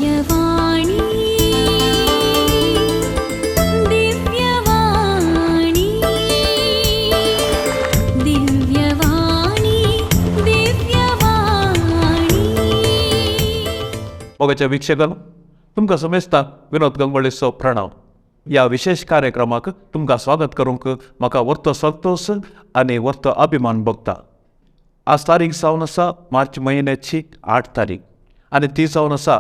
दिव्यवाणी दिव्यवाणी दिव्यवाणी दिव्यवाणी. मोगाच्या वीक्षकांनो, तुमकां समेस्ता विनोद गंगवळेचो प्रणव. ह्या विशेष कार्यक्रमाक तुमकां स्वागत करूंक म्हाका वर्तो संतोष आनी वर्तो अभिमान भोगता. आज तारीख जावन आसा मार्च म्हयन्याची 8 तारीख आनी ती जावन आसा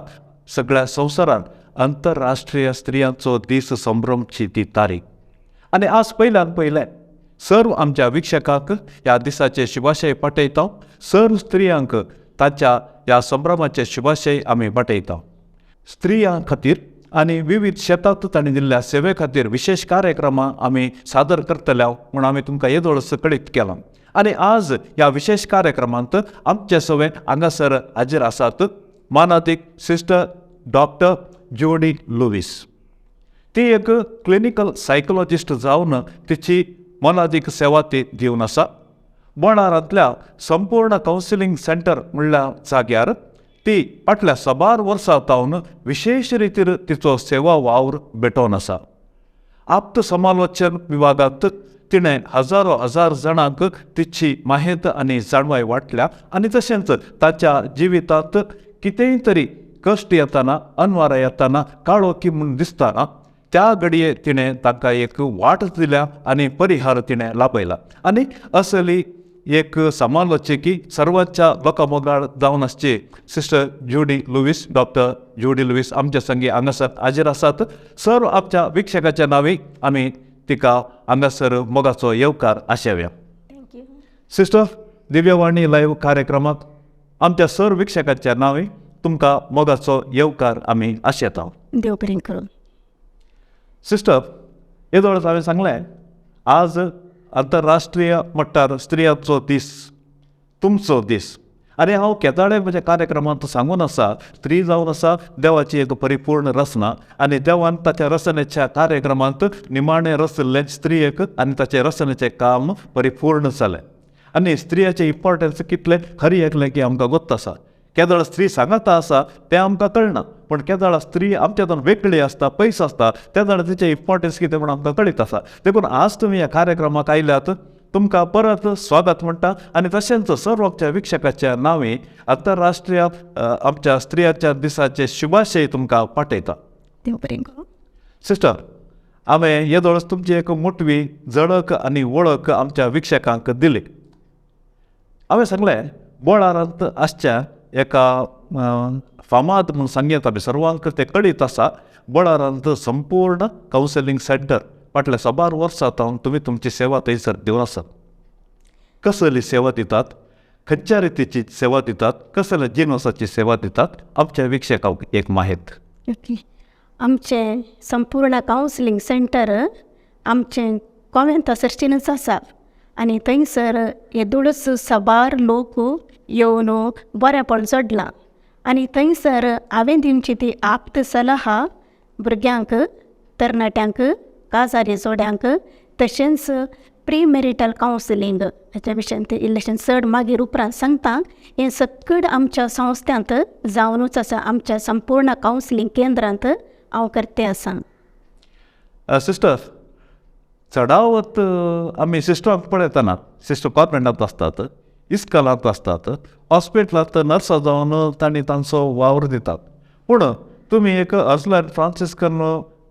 सगळ्या संवसारांत आंतरराष्ट्रीय स्त्रियांचो दीस संभ्रमची ती तारीख. आनी आज पयले सर्व आमच्या विक्षकांक ह्या दिसाचे शुभाशय पाठयता. सर्व स्त्रियांक तांच्या ह्या संभ्रमाचे शुभाशय आमी पाठयता. स्त्रियां खातीर आनी विविध शेतांत तांणी दिल्ल्या सेवे खातीर विशेष कार्यक्रमां आमी सादर करतल्या म्हूण आमी तुमकां येदोळस कळीत केलां. आनी आज ह्या विशेष कार्यक्रमांत आमचे सवे हांगासर हाजीर आसात मानादीक सिस्टर डॉक्टर ज्युडी लुईस. ती एक क्लिनिकल सायकोलॉजिस्ट जावन तिची मोलादीक सेवा ती दिवन आसा. बोलारांतल्या संपूर्ण कावन्सिलींग सेंटर म्हणल्या जाग्यार ती फाटल्या 12 वर्सां तावन विशेष रितीन तिचो सेवा वावर भेटोवन आसा. आप्त समालोचन विभागांत तिणें हजार जाणांक तिची माहिती आनी जाणवाय वाटल्या आनी तशेंच ताच्या जिवितांत कितेंय तरी कश्ट येताना अनवार येताना काळोखी म्हूण दिसताना त्या घडये तिणें तांकां एक वाट दिल्या आनी परिहार तिणें लाभयला. आनी असली एक समालोचकी सर्वांच्या लोकांमोगाळ जावन आसची sister Judee Lewis, doctor Judee Lewis आमच्या संगी हांगासर हाजीर आसात. सर्व आमच्या विक्षकाच्या नांवी आमी तिका हांगासर मोगाचो येवकार आशेवया. सिस्टर, दिव्यवाणी लायव्ह कार्यक्रमाक आमच्या सर्व विक्षकाच्या नांवी तुमकां मोगाचो येवकार आमी आशेता. देव बरें करूं. सिस्टर, येदोळस हांवें सांगलें आज आंतरराष्ट्रीय मट्टार स्त्रियांचो दीस, तुमचो दीस. आनी हांव केदाळे म्हज्या कार्यक्रमांत सांगून आसा स्त्री जावन आसा देवाची एक परिपूर्ण रचना आनी देवान ताच्या रचनेच्या कार्यक्रमांत निमाणें रचल्लें स्त्रियेक आनी ताचे रचनेचें काम परिपूर्ण जालें. आनी स्त्रियाचें इम्पॉर्टन्स कितलें खरी एकलें की आमकां गोत्त आसा. केदाळ स्त्री सांगाता आसा तें आमकां कळना, पूण केदाळ स्त्री आमच्या वेगळी आसता, पयस आसता, तेदाळ तिचें इम्पॉर्टन्स कितें म्हूण आमकां कळीत आसा. देखून आज तुमी ह्या कार्यक्रमाक आयल्यात तुमकां परत स्वागत म्हणटा आनी तशेंच सर्व आमच्या विक्षकाच्या नांवी आंतरराष्ट्रीय आमच्या स्त्रियांच्या दिसाचे शुभाशय तुमकां पाठयता. देव बरें करूं. सिस्टर, हांवें येदोळस तुमची एक मोटवी झळक आनी वळख आमच्या विक्षकांक दिली. हांवें सांगलें बोलारांत आसच्या एका फामाद म्हूण सांगयात आमी सर्वांक तें कळीत आसा. बोलारांत संपूर्ण कावन्सिलींग सेंटर फाटल्या 12 वर्सां तावन तुमी तुमची सेवा थंयसर दिवन आसात. कसली सेवा दितात, खंयच्या रितीची सेवा दितात, कसल्या जिनसाची सेवा दितात, आमच्या विक्षकांक एक माहिती. ओके. आमचें संपूर्ण कावन्सिलींग सेंटर आमचें गोव्यांत सर्चिनच आसा आनी थंयसर येदोळस साबार लोक येवन बरेंपण जोडलां. आनी थंयसर हांवें दिवची ती आप्त सलहा भुरग्यांक, तरणाट्यांक, काजारी जोड्यांक, तशेंच प्री मॅरिटल कावन्सिलींग हेच्या विशयान ते इल्लेशें चड मागीर उपरांत सांगता. हें सगळें आमच्या संस्थांत जावनूच आसा. आमच्या संपूर्ण कावन्सिलींग केंद्रांत हांव करते आसा. सिस्टर, चडावत आमी सिस्टरांक पळयतना सिस्टर कॉन्वेंटांत आसतात, इस्कॉलांत आसतात, हॉस्पिटलांत नर्सां जावन तांणी तांचो वावर दितात. पूण तुमी एक अर्सलान फ्रांसिस्कन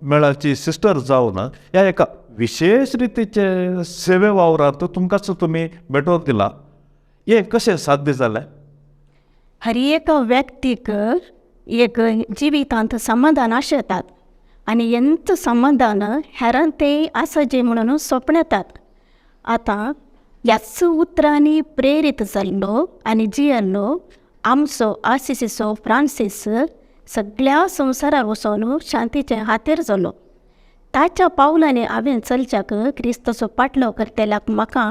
मेळाची सिस्टर जावन ह्या एका विशेष रितीचे सेवे वावरांत तुमकांच तुमी भेटोवन दिला. हें कशें साध्य जालें? हर एक व्यक्तीक एक जिवितांत समाधान आशेतात आनी हेंच समाधान हेरांतय आसाचें म्हणून स्वप्न येतात. आतां ह्याच उतरांनी प्रेरीत जाल्लो आनी जियेल्लो आमचो आसिसीचो फ्रांसीस सगळ्या संवसाराक वचून शांतीचे हातेर जालो. ताच्या पावलांनी हांवें चलच्याक क्रिस्ताचो पाटलो करतेल्याक म्हाका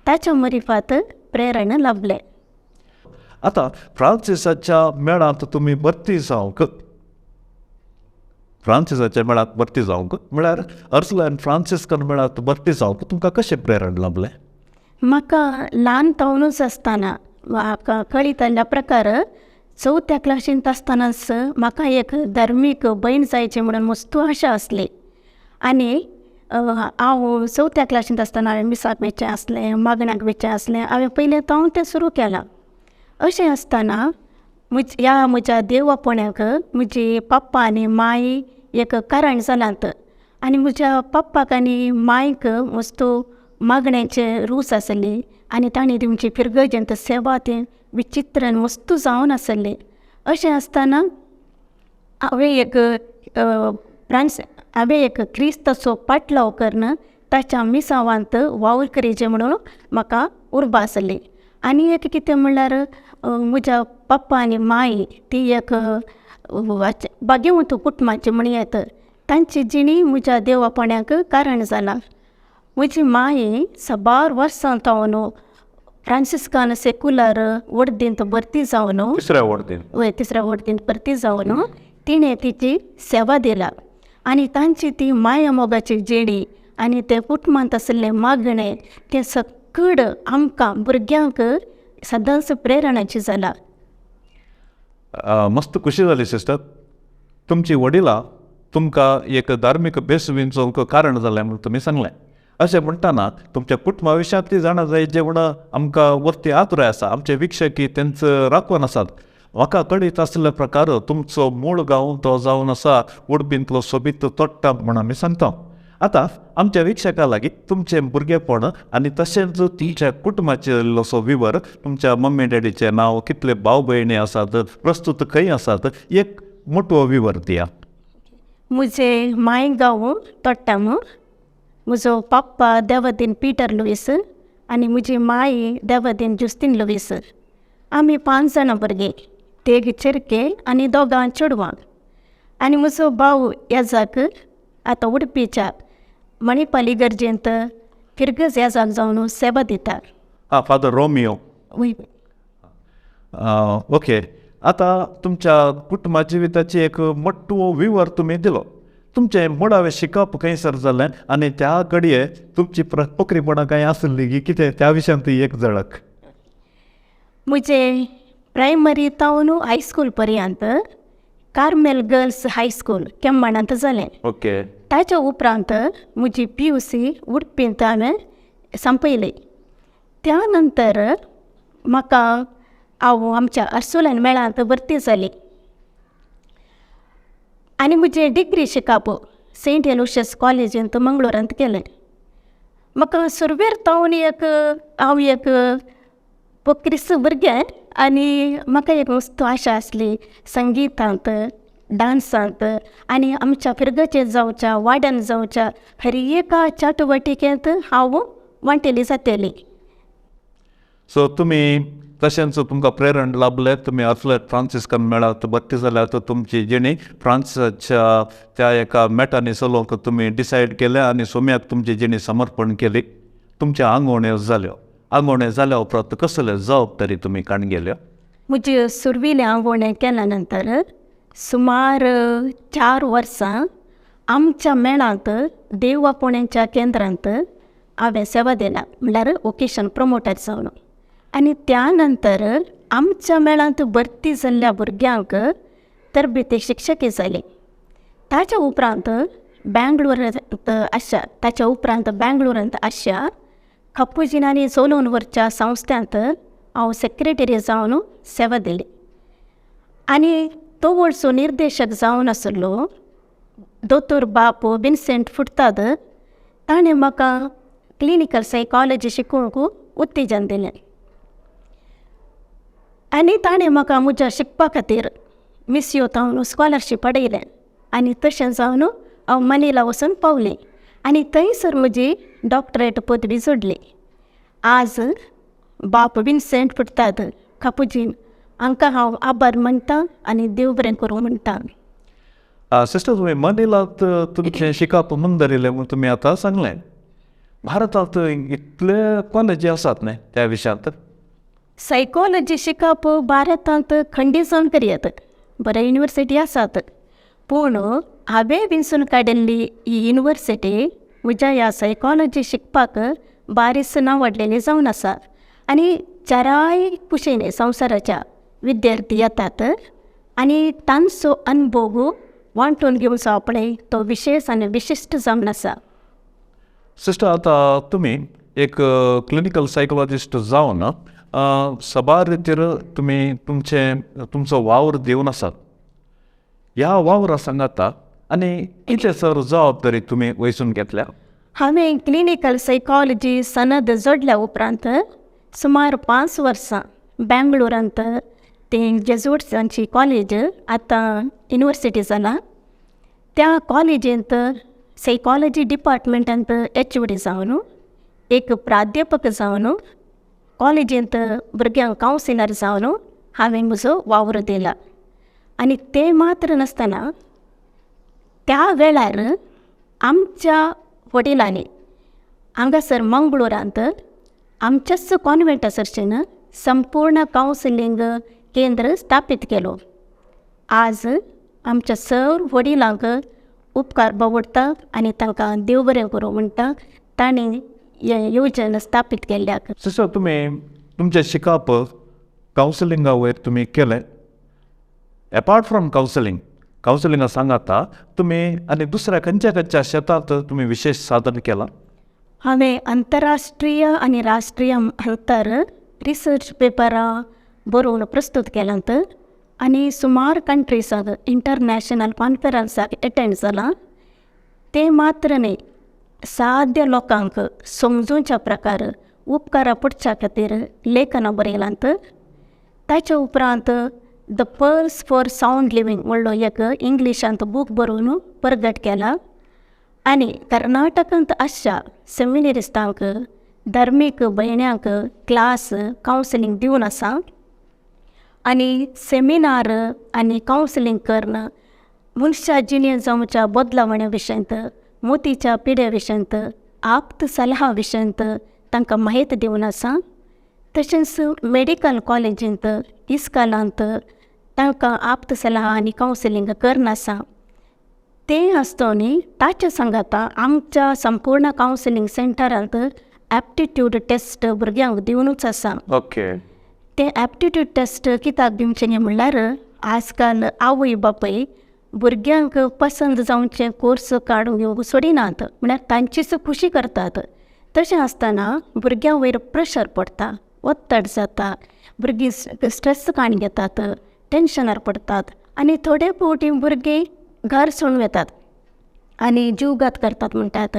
ताच्या मरिफात प्रेरण लाभलें. आतां फ्रांसिसाच्या मेळांत तुमी भरती जावंक म्हळ्यार अर्सलान फ्रांसिस्कन मेळांत भरती जावंक तुमकां कशें प्रेरण लाभलें? म्हाका ल्हान तावनूच आसतना कळीत जाल्ल्या प्रकार 4थ्या क्लासींत आसतनाच म्हाका एक धार्मीक भयण जायची म्हणून मस्त आशा आसली. आनी हांव 4थ्या क्लासींत आसतना हांवें मिसाक वेचें आसलें, मागण्याक वेचें आसलें. हांवें पयलें तो तें सुरू केलां. अशें आसतना म्हज्या देवापण्याक म्हजी पप्पा आनी माय एक कारण जालांत. आनी म्हज्या पप्पाक आनी मायक मस्तो मागण्याचें रूच आसली आनी तांणी तेमची फिरगजेंत सेवा तें विचित्रान वस्तू जावन आसलें. अशें आसतना हांवें एक क्रिस्ताचो पाटलाव करन ताच्या मिसावांत वावर करीचें म्हणून म्हाका उर्बा आसली. आनी एक कितें म्हणल्यार म्हज्या पप्पा आनी माय ती एक भाग्यवंत कुटुंबाची म्हणयत. तांची जिणी म्हज्या देवापण्याक कारण जालां. म्हजी माय साबार वर्सां जावन फ्रांसिस्कान सेक्युलर वर्दींत भरती जावन तिसऱ्या वर्दींत भरती जावन तिणें तिची सेवा दिला. आनी तांची ती माया मोगाची जिणी आनी ते कुटुंबांत आसलें मागणें तें सकड आमकां भुरग्यांक सदांच प्रेरणाची जाला. मस्त खुशी जाली सिस्टर. तुमची वडिलां तुमकां एक धार्मीक बेसवींचो कारण जालें म्हणून तुमी सांगलें. अशें म्हणटाना तुमच्या कुटुंबा विशयांतली जाणां जाय जें म्हणून आमकां वरती आतुराय आसा. आमचे विक्षकी तेंचं राखण आसात. म्हाका कळीत आसले प्रकार तुमचो मूळ गांव तो जावन आसा उडपींतलो सोबीत तोट्टा म्हूण आमी सांगता. आतां आमच्या विक्षकां लागीं तुमचें भुरगेपण आनी तशेंच तुमच्या कुटुंबाचे इल्लोसो विवर, तुमच्या मम्मी डॅडीचें नांव, कितले भाव भयणी आसात, प्रस्तुत खंय आसात, एक मोठो विवर दिया. म्हजें माय गांव तोट्टाम. म्हजो पप्पा देवादीन पिटर लुईस आनी म्हजी माय देवादीन जुस्तीन लुईस. आमी 5 जाणां भुरगीं, 3 चेडके आनी 2 चेडवां. आनी म्हजो भाव येजाक आतां उडपीच्या मणिपाली गर्जेंत फिरगज येजाक जावन सेवा दिता. Father Romeo. ओके. आतां तुमच्या कुटुंबा जिविताची एक मोठो विवर तुमी दिलो. तुमचें मुळावें शिकप खंयसर जालें आनी त्या घडये तुमची पोखरीपणां कांय आसली की कितें त्या विशयांत एक झळक. म्हजें प्रायमरी तावन हायस्कूल पर्यंत कार्मेल गर्ल्स हायस्कूल केम्माणांत जालें. ओके. ताच्या उपरांत म्हजी PUC उडपींत हांवें संपयली. त्या नंतर हांव आमच्या अर्सुलन मेळांत भरती जाली. आनी म्हजें डिग्री शिकप सेंट एलोशियस कॉलेजींत मंगळूरांत केलें. म्हाका सुरवेर तावन हांव एक क्रिस्त भुरगें आनी म्हाका एक मस्त आशा आसली संगीतांत, डान्सांत आनी आमच्या फिरगेचें जावच्या, वाड्यान जावच्या हर एका चटवटिकेंत हांव वांटेली जातली. सो तुमी तशेंच तुमकां प्रेरण लाभलें. तुमी असले फ्रांसिस्कन मेळांत भरती जाल्यार तुमची जिणी फ्रांसाच्या त्या एका मेटांनी चलोवंक तुमी डिसायड केलें आनी सोम्याक तुमची जिणी समर्पण केली. तुमच्या आंगवण्यो जाल्यो. आंगवणे जाल्या उपरांत कसले जबाबदारी तुमी काण गेल्यो? म्हजे सुरविले आंगवणे केल्या नंतर सुमार 4 वर्सां आमच्या मेळांत देवापण्याच्या केंद्रांत हांवें सेवा दिला, म्हणल्यार ओकेशन प्रमोटर जावन. आनी त्या नंतर आमच्या मेळांत भरती जाल्ल्या भुरग्यांक तरबेती शिक्षकी जाली. ताच्या उपरांत बँगलोरांत आशिया कपुजिनांनी चलोवन व्हरच्या संस्थांत हांव सेक्रेटरी जावन सेवा दिली. आनी तो वर्सो निर्देशक जावन आसलो दोतोर बाप विन्सेंट फुटताद. ताणें म्हाका क्लिनिकल सायकॉलॉजी शिकोवंक उत्तेजन दिलें. आनी ताणें म्हाका म्हज्या शिकपा खातीर मिस्यो जावन स्कॉलरशीप हाडयलें. आनी तशें जावन हांव मनीला वचून पावलें आनी थंयसर म्हजी डॉक्टरेट पदवी जोडली. आज बाप विन्सेंट फुटतात कापुजीन हांकां हांव आभार मानतां आनी देव बरें करूं म्हणटां. सिस्टर, तुमी मनीलांत तुमचें शिकप मुंदरिल्लें म्हूण तुमी आतां सांगलें. भारतांत इतले कॉलेजी आसात न्ही त्या विशयांत? सायकॉलॉजी शिकप भारतांत खंडी जावन करयात, बरे युनिवर्सिटी आसात. पूण हांवें विंचून काडिल्ली ही युनिवर्सिटी म्हज्या ह्या सायकॉलॉजी शिकपाक बारीस नांवाडलेली जावन आसा. आनी चाराय कुशीन संवसाराच्या विद्यार्थी येतात आणि तांचो अनुभव वांटून घेवचो आपणे तो विशेष आणि विशिष्ट जावन आसा. सिस्टर, आता तुम्ही एक क्लिनिकल सायकोलॉजिस्ट जावन सबार रितीर तुम्ही तुमचो वावर दिवन आसात. ह्या वावरा सांगाता आनी कितले सर जबाबदारी तुम्ही वयसून घेतल्या? हांवें क्लिनिकल सायकॉलॉजी सनद जोडल्या उपरांत सुमार 5 वर्सां बेंगळुरांत ते जेजुट्सांची कॉलेज आतां युनिवर्सिटी जाला त्या कॉलेजींत सायकॉलॉजी डिपार्टमेंटांत HOD जावन एक प्राध्यापक जावन कॉलेजींत भुरग्यांक कावन्सिलर जावन हांवें म्हजो वावर दिला. आनी तें मात्र नासतना त्या वेळार आमच्या वडिलांनी हांगासर मंगळुरांत आमच्याच कॉन्वेंटासरच्यान संपूर्ण कावन्सिलिंग केंद्र स्थापीत केलो. आज आमच्या सर वडिलांक उपकार बावडटा आनी तांकां देव बरें करूं म्हणटा तांणी हें येवजण स्थापीत केल्ल्याक. सिस्टर, तुम्ही तुमचें शिकप कावन्सिलिंगा वयर तुम्ही केलें. अपार्ट फ्रॉम कावन्सिलिंगा सांगाता तुम्ही आनी दुसऱ्या खंयच्या खंयच्या क्षेत्रांत तुम्ही विशेष साधन केलां? हांवें आंतरराष्ट्रीय आनी राष्ट्रीय अंतर रिसर्च पेपरां बरोवन प्रस्तूत केल्यांत आनी सुमार कंट्रीसाक इंटरनॅशनल कॉन्फरन्साक अटेंड जालां. ते मात्र न्ही, साध्य लोकांक समजूच्या प्रकार उपकारा पडच्या खातीर लेखनां बरयलांत. ताच्या उपरांत the pearls for sound living म्हणलो एक इंग्लिशांत बूक बरोवन प्रगट केला. आनी कर्नाटकांत आसच्या सेमिनरिस्टांक धर्मीक भयण्यांक क्लास कावन्सिलींग दिवन आसा. आनी सेमिनार आनी कावन्सिलींग करून मनशा जिणेंत जावच्या बदलावण्या विशयंत, मोतीच्या पिड्या विशयंत, आप्त सलहा विशयंत तांकां माहिती दिवन आसा. तशेंच मेडिकल कॉलेजींत इस्कालांत तांकां आप्त सलहा आनी कावन्सिलींग करन आसा. तें आसतनी ताच्या सांगाता आमच्या संपूर्ण कावन्सिलींग सेंटरांत एप्टिट्यूड टेस्ट भुरग्यांक दिवनूच आसा. ओके. तें एप्टिट्यूड टेस्ट कित्याक दिवचें म्हणल्यार आजकाल आवय बापूय भुरग्यांक पसंद जावचे कोर्स काडून घेवंक सोडिनात, म्हळ्यार तांचीच खुशी करतात. तशें आसतना भुरग्यां वयर प्रेशर पडटा, वत्तड जाता, भुरगीं स्ट्रेस काण घेतात, टेन्शनार पडतात आनी थोडे फावटी भुरगीं घर सोडून वेतात आनी जीवघात करतात म्हणटात.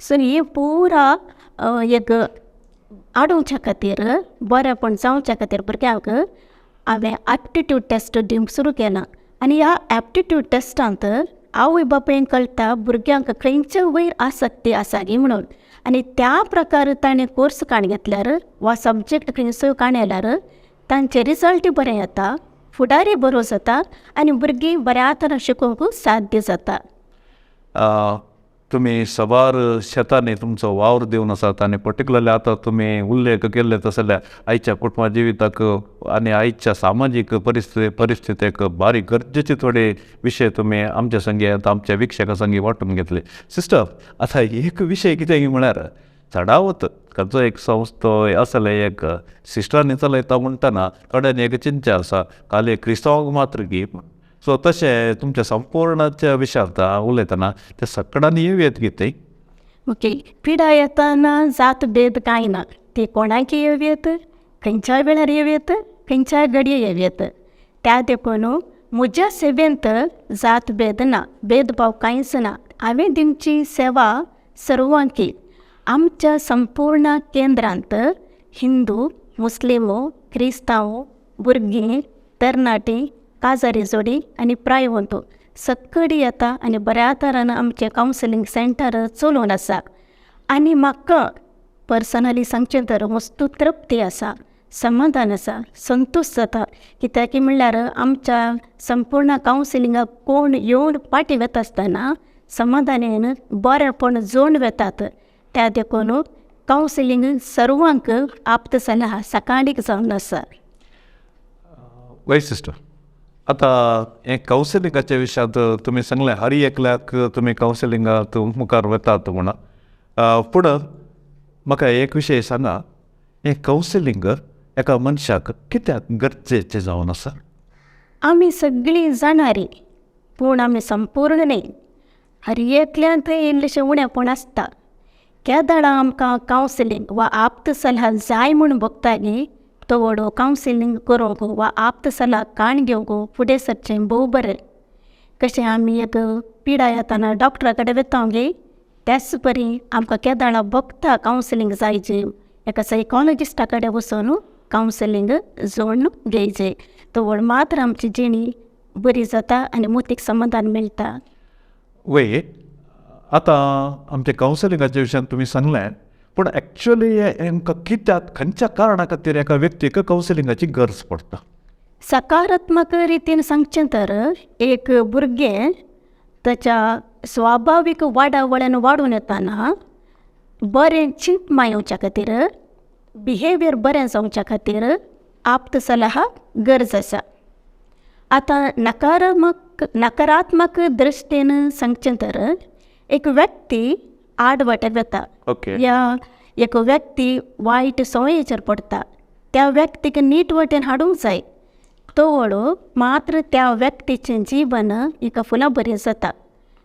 सो ही पुरा एक आडोवच्या खातीर, बरेपण जावच्या खातीर भुरग्यांक हांवें एप्टिट्यूड टेस्ट दिवंक सुरू केलां. आनी ह्या एप्टिट्यूड टेस्टांत आवय बापायक कळटा भुरग्यांक खंयचे वयर आसक्ती आसा गी म्हणून. आनी त्या प्रकार ताणें कोर्स काण घेतल्यार वा सब्जेक्ट खंयचो काण येल्यार तांचे रिजल्ट बरें येता, फुडारी बरो जाता आनी भुरगीं बऱ्या तरेन शिकोवंक साध्य जाता. तुम्ही सबार शेतांनी तुमचो वावर दिवन आसात आनी पर्टिक्युलरली आतां तुम्ही उल्लेख केले तसल्या आयच्या कुटुंबा जिविताक आनी आयच्या सामाजीक परिस्थितीक बारीक गरजेचे थोडे विशय तुम्ही आमच्या संगी आमच्या विक्षका संगी वांटून घेतले. सिस्टर, आतां एक विशय कितें म्हळ्यार चडावत खंयचो एक संस्थो आसले एक सिस्टरांनी चलयता म्हणटना थोड्यांनी एक चिंता आसा खाली क्रिस्तांवांक मात्र गी. सो तशें तुमच्या संपूर्णाच्या विशयांत उलयतना ते सगळ्यांनी येवयेत गी ते. ओके, पिडा येताना जात भेद कांय ना. ते कोणाकी येवयेत, खंयच्याय वेळार येवयेत, खंयच्याय घडये येवयेत. त्या देखून म्हज्या सेवेंत जात भेद ना, भेदभाव कांयच ना. हांवें दिवची सेवा सर्वांकी. आमच्या संपूर्ण केंद्रांत हिंदू, मुस्लिमो, क्रिस्तांव, भुरगीं, तरणाटी, काजारी जोडी आनी प्रायवंतो सगळीं येता आनी बऱ्या तरेन आमचें कावन्सिलींग सेंटर चलोवन आसा. आनी म्हाका पर्सनली सांगचें तर वस्तू तृप्ती आसा, समाधान आसा, संतोश जाता. कित्याक की म्हणल्यार आमच्या संपूर्ण कावन्सिलिंगाक कोण येवन पाटी वता आसतना समाधानान बरेपण जोड वेतात. त्या देखून कावन्सिलींग सर्वांक आप्त सलहा सकाळीक जावन आसा. वय सिस्टर, आतां हें कावन्सिलिंगाच्या विशयांत तुमी सांगलें हर एकल्याक तुमी कावन्सिलिंगाक मुखार वतात म्हणून. पूण म्हाका एक विशय सांगा, हें कावन्सिलींग एका मनशाक कित्याक गरजेचें जावन आसा? आमी सगळीं जाणारी, पूण आमी संपूर्ण न्ही. हर एकल्यान थंय इल्लेशें उणेंपण आसता. केदां आमकां कावन्सिलींग वा आप्त सल्ला जाय म्हूण बगताली तो व्हडो कावन्सिलींग करूंक वा आप्त सल्ला काण घेवंक फुडें सरचें भोव बरें. कशें आमी एक पिडाय येताना डॉक्टरा कडेन वता गे, त्याच परी आमकां केदां बगता कावन्सिलींग जायचें एका सायकॉलॉजिस्टा कडेन वचून कावन्सिलींग जोडून घेवचें. तो व्हड मात्र आमची जिणी बरी जाता आनी मोतीक समाधान मेळटा. वय आतां आमच्या कावन्सिलिंगाच्या विशयान तुमी सांगलें, पूण एक्चुअली हेंकां कित्याक खंयच्या कारणा खातीर एका व्यक्तीक कावन्सिलिंगाची गरज पडटा? सकारात्मक रितीन सांगचें तर एक भुरगें ताच्या स्वाभावीक वाडावळ्यान वाडून येताना बरें चिंतमा येवच्या खातीर, बिहेवियर बरें जावच्या खातीर आप्त सल्ला गरज आसा. आतां नकारात्मक दृश्टीन सांगचें तर एक व्यक्ती आडवाटेर वता ओके. या एक व्यक्ती वायट संवयेचेर पडटा. त्या व्यक्तीक नीट वटेन हाडूंक जाय. तो व्हडो मात्र त्या व्यक्तीचें जीवन एका फुलां बरें जाता.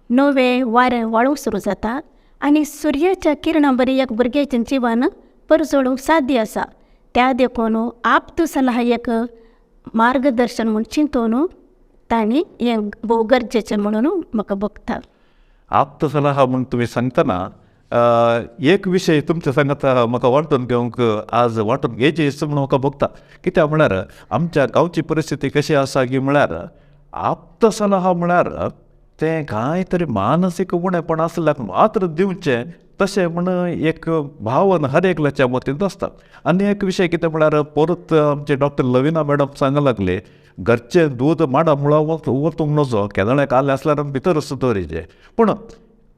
नवें वारें वाळूंक सुरू जाता आनी सुर्याच्या किरणां बरी एक भुरग्याचें जिवन परजोडूंक साध्य आसा. त्या देखून आप्त सल्ला एक मार्गदर्शन म्हूण चिंतून तांणी हें भोव गरजेचें म्हणून म्हाका बगता. आप्त सल्ला म्हूण तुमी सांगतना एक विशय तुमच्या सांगात म्हाका वांटून घेवंक आज वांटून घेवची दिसता म्हणून म्हाका बगता. कित्याक म्हळ्यार आमच्या गांवची परिस्थिती कशी आसा की म्हळ्यार आप्त सल्ला म्हळ्यार तें कांय तरी मानसीक उणेंपण आसल्याक मात्र दिवचें तशें म्हण एक भावन हर एकल्याच्या मतींत आसता. आनी एक विशय कितें म्हळ्यार परत आमचे डॉक्टर लविना मॅडम सांगूंक लागले, घरचें दूद माडा मुळा वतूंक नजो, केदोळ्याक आलें असल्यार भितर दवरीचें. पूण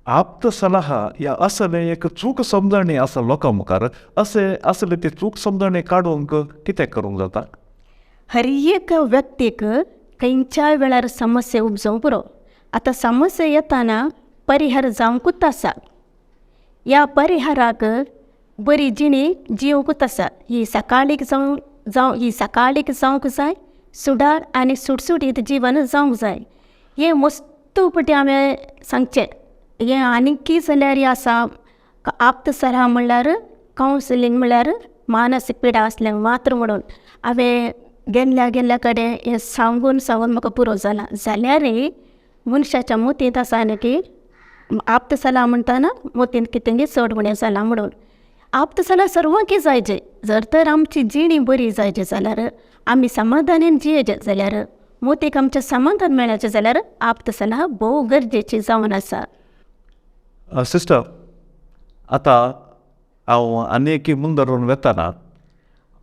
आप्त सल्ला ह्या असलें एक चूक समजणी आसा लोकां मुखार, अशें असले ती चूक समजणी काडूंक कितें करूंक जाता? हर एक व्यक्तीक खंयच्याय वेळार समस्या उपजोवंक पुरो. आतां समस्या येताना परिहार जावंकूच आसा. ह्या परिहाराक बरी जिणी जिवंकूच आसा. ही सकाळीक जावंक जाय, सुडार आनी सुटसुटीत जीवन जावंक जाय. हें मस्तूपटी हांवें सांगचें. हें आनीक जाल्यार आसा आप्त सल्ला म्हणल्यार कावन्सिलींग म्हणल्यार मानसीक पिडा आसल्यांक मात्र म्हणून हांवें गेल्ल्या कडेन हें सांगून म्हाका पुरो जाला. जाल्यारय मनशाच्या मतींत आसा न्ही की आप्त सल्ला म्हणटाना मतींत कितेंय चड उणें जालां म्हणून. आप्त सल्ला सर्वांक जायचें. जर तर आमची जिणी बरी जायची जाल्यार, आमी समाधानान जियेचें जाल्यार, मतीक आमचें समाधान मेळचें जाल्यार आप्त सल्ला भोव गरजेची जावन आसा. सिस्टर, आतां हांव आनी एकी मुंदरून वेताना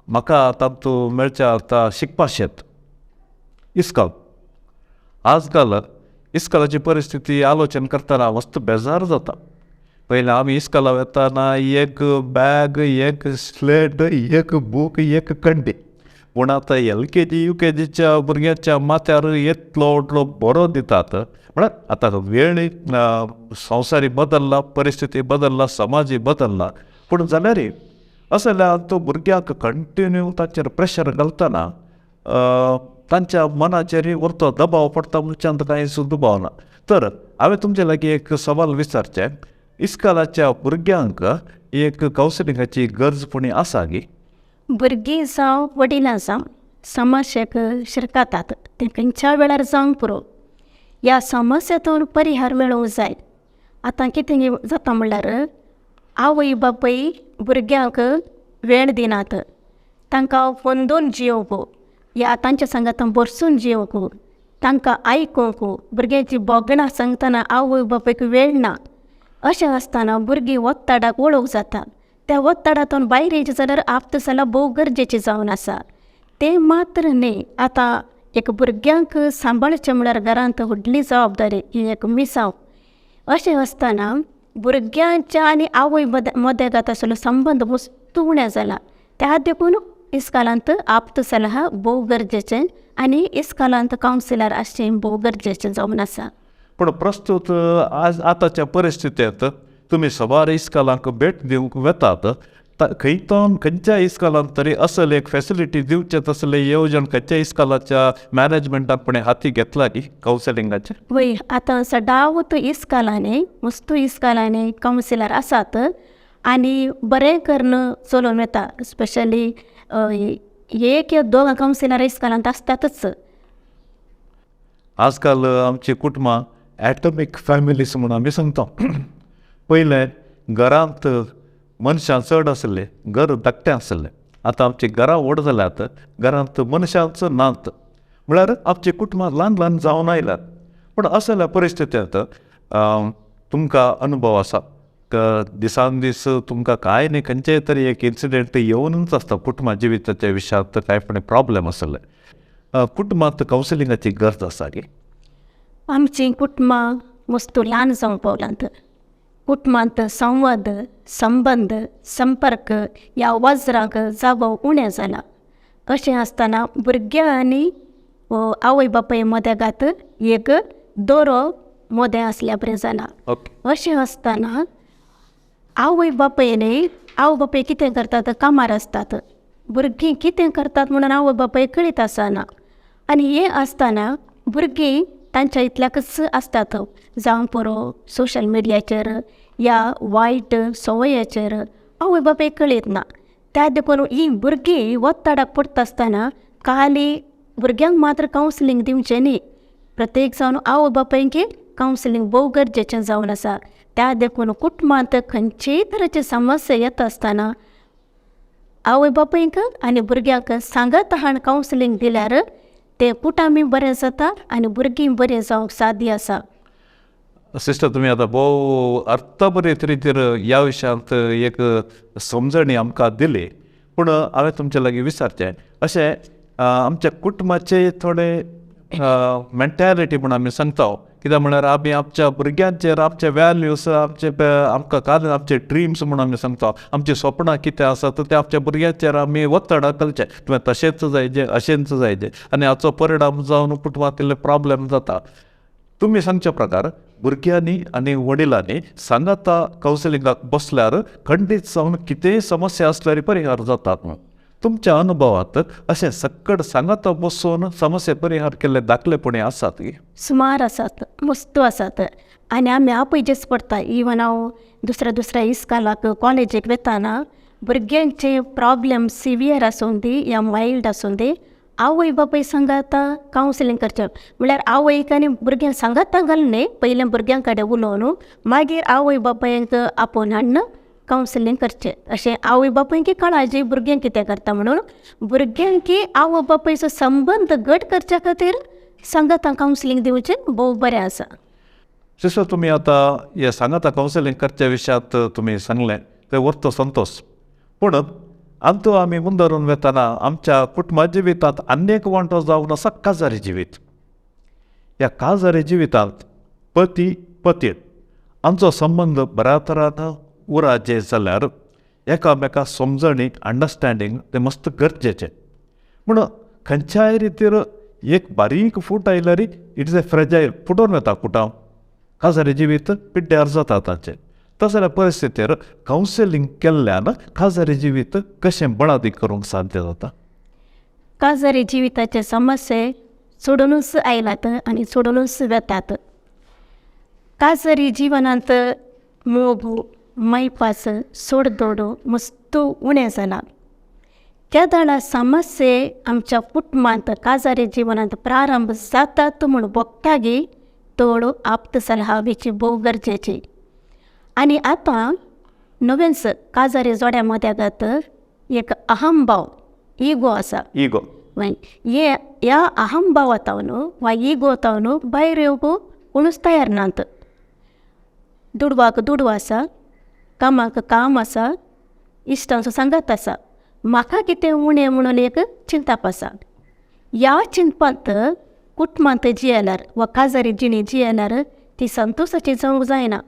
म्हाका तातूंत मेळचें आतां शिकपा शेत इस्कॉल. आजकाल इस्कॉलाची परिस्थिती आलोचन करतना मस्त बेजार जाता. पयलीं आमी इस्कॉला वेताना एक बॅग, एक स्लेट, एक बूक, एक कंडी. पूण आतां LKG UKGच्या भुरग्यांच्या माथ्यार येतलो व्हडलो बरो दितात. म्हळ्यार आतां वेळ संवसारी बदलला, परिस्थिती बदलला, समाजय बदलला. पूण जाल्यारय अशें जाल्यार तो भुरग्याक कंटिन्यू ताचेर प्रेशर घालतना तांच्या मनाचेर व्हरतो दबाव पडटा म्हणच्यान कांय दुबाव ना. तर हांवें तुमचे लागीं एक सवाल विचारचें. इस्कॉलाच्या भुरग्यांक एक कावन्सिलिंगाची गरजपणी आसा गी? भुरगीं जावं वडिलां जावं समस्येक शिरकातात. तें खंयच्या वेळार जावंक पुरो. ह्या समस्येतून परिहार मेळोवंक जाय. आतां कितें जाता म्हणल्यार आवय बापूय भुरग्यांक वेळ दिनात. तांकां फोंदून जियोवंक या तांच्या सांगात बसून जियोवंक, तांकां आयकूंक, भुरग्यांची बोगणां सांगतना आवय बापूयक वेळ ना. अशें आसतना भुरगीं वत्ताडाक वळोवंक जाता. त्या वत्ताडांतून भायर येयचें जाल्यार आप्त सल्ला भोव गरजेची जावन आसा. तें मात्र न्ही. आतां एक भुरग्यांक सांबाळचें म्हळ्यार घरांत व्हडली जबाबदारी, ही एक मिसांव. अशें आसतना भुरग्यांच्या आनी आवय मदेगात आसलो संबंद मस्त उणें जाला. त्या देखून इस्कॉलांत आप्त सल्ला भोव गरजेचें आनी इस्कॉलांत कावन्सिलर आसचें भोव गरजेचें जावन आसा. पूण प्रस्तुत आतांच्या परिस्थितींत तुमी सवार इस्कॉलांक भेट दिवंक वेतात खंयतोन खंयच्याय इस्कॉलान तरी असल एक फॅसिलिटी दिवचे तसले येवजण खंयच्या इस्कॉलाच्या मॅनेजमेंटान पण हाती घेतला की कावन्सिलिंगाचे? वय आतां सदांवत इस्कालांनी मस्त इस्कालांनी कावन्सिलर आसात आनी बरें करून चलोवन येता. स्पेशली एक या दोन कावन्सिलर इस्कालांत आसतातच. आजकाल आमची कुटुंबां ॲटॉमिक फॅमिलीज म्हणून आमी सांगता. पयले घरांत मनशां चड आसले, घर धाकटें आसलें. आतां आमची घरां व्हड जाल्यात, घरांत मनशांच नात. म्हळ्यार आमची कुटुंबां ल्हान ल्हान जावन आयल्यात. पूण असल्या परिस्थितींत तुमकां अनुभव आसा दिसान दीस तुमकां कांय न्ही खंयचेय तरी एक इन्सिडेंट येवनूच आसता कुटुंबा जिविताच्या विशयांत कांय पण प्रॉब्लेम आसले. कुटुंबांत कावन्सिलिंगाची गरज आसा की? आमची कुटुंबां मस्त ल्हान जावंक पावलांत. कुटुंबांत संवाद, संबंद, संपर्क ह्या वज्रांक जागो उणें जाला. अशें आसतना भुरग्यां आनी आवय बापाय मदेगात एक दोरो मोदें आसल्या बरें जालां. अशें आसतना आवय बापाय कितें करतात, कामार आसतात. भुरगीं कितें करतात म्हणून आवय बापाय कळीत आसना. आनी हें आसतना भुरगीं तांच्या इतल्याकच आसतात. जावं पुरो सोशल मिडियाचेर या वायट संवयाचेर आवय बापाय कळीत ना. त्या देखून ही भुरगीं वत्ताडाक पडटा आसतना खाली भुरग्यांक मात्र कावन्सिलींग दिवचें न्ही. प्रत्येक जावन आवय बापायक कावन्सिलींग भोव गरजेचें जावन आसा. त्या देखून कुटुंबांत खंयचेय तरेचे समस्या येता आसतना आवय बापायक आनी भुरग्यांक सांगत हाण कावन्सिलींग दिल्यार ते कुटुंबूय बरें जाता आनी भुरगीं बरें जावंक सादी आसा. सिस्टर, तुमी आतां भोव अर्थबरीत रितीर ह्या विशयांत एक समजणी आमकां दिली. पूण हांवें तुमचे लागीं विचारचें, अशें आमच्या कुटुंबाचे थोडे मेंटॅलिटी म्हूण आमी सांगता. कित्याक म्हळ्यार आमी आमच्या भुरग्यांचेर आमचे वॅल्यूज आमकां काल आमचे ड्रिम्स म्हणून आमी सांगता. आमची स्वप्नां कितें आसात ते आमच्या भुरग्यांचेर आमी वत्तड घालचें. तुवें तशेंच जायचें, अशेंच जायचें, आनी हाचो परिणाम जावन कुटुंबांतले प्रॉब्लेम जाता. तुमी सांगच्या प्रकार भुरग्यांनी आनी वडिलांनी सांगाता कावन्सिलिंगाक बसल्यार खंडीत जावन कितेंय समस्या आसल्यार परिहार जातात. तुमच्या अनुभवांत अशें सक्कड सांगाता बसून समस्या परिहार केल्ले दाखलेपणी आसात की? सुमार आसात, मस्त आसात. आनी आमी आपयचेच पडटा. इवन हांव दुसऱ्या इस्कालाक कॉलेजीक वेताना भुरग्यांचे प्रॉब्लेम सिवियर आसूं दी या मायल्ड आसूं दी आवय बापाय सांगाता कावन्सिलींग करचें. म्हळ्यार आवयक आनी भुरग्यांक सांगाता घालनी पयलें भुरग्यां कडेन उलोवन मागीर आवय बापायक आपोवन हाडून कावन्सिलींग करचें. अशें आवय बापायकी कळाजी भुरग्यांक कितें करता म्हणून भुरग्यांक आवय बापायचो संबंद घट करच्या खातीर सांगाता कावन्सिलींग दिवचें भोव बरें आसा. सिस्टर, तुमी आतां हे सांगाता कावन्सिलींग करच्या विशयांत तुमी सांगलें तें वर्थ संतोश. पूण आमचो आमी मुंदरून वेताना आमच्या कुटुंबा जिवितांत आनी एक वांटो जावन आसा काजारी जिवीत. ह्या काजारी जिवितांत पती पत्नी आमचो संबंद बऱ्या तरान उराजे जाल्यार एकामेका समजणीक अंडरस्टँडींग तें मस्त गरजेचें. पूण खंयच्याय रितीर एक बारीक फूट आयल्यार it is a fragile futon वता कुटाव. काजारी जिवीत पिड्ड्यार जाता ताचें. तसल्या परिस्थितीर कावन्सिलींग केल्ल्यान काजारी जिवीत कशें बळादी करूंक साध्य जाता? काजारी जिविताचे समस्ये सोडूनच आयलात आनी सोडूनच वेतात. काजारी जिवनांत मोग मैपास सोडदोड मस्त उणें जाला. केदळा समस्ये आमच्या कुटुंबांत काजारी जिवनांत प्रारंभ जातात म्हूण बगतागी तोड आप्त सल्हावेची भोव गरजेची. आनी आतां नवेंच काजारी जोड्या मदेगात एक अहंभाव इगो आसा. इगो ह्या अहंभावातावन वा इगोतावन भायर येवंक कोणूच तयार नात. दुडवाक दुडू आसा, कामाक काम आसा, इश्टांचो सांगात आसा, म्हाका कितें उणें म्हणून एक चिंताप आसा. ह्या चिंतपांत कुटुंबांत जियेल्यार वा काजारी जिणी जियेल्यार ती संतोशाची जावंक जायना.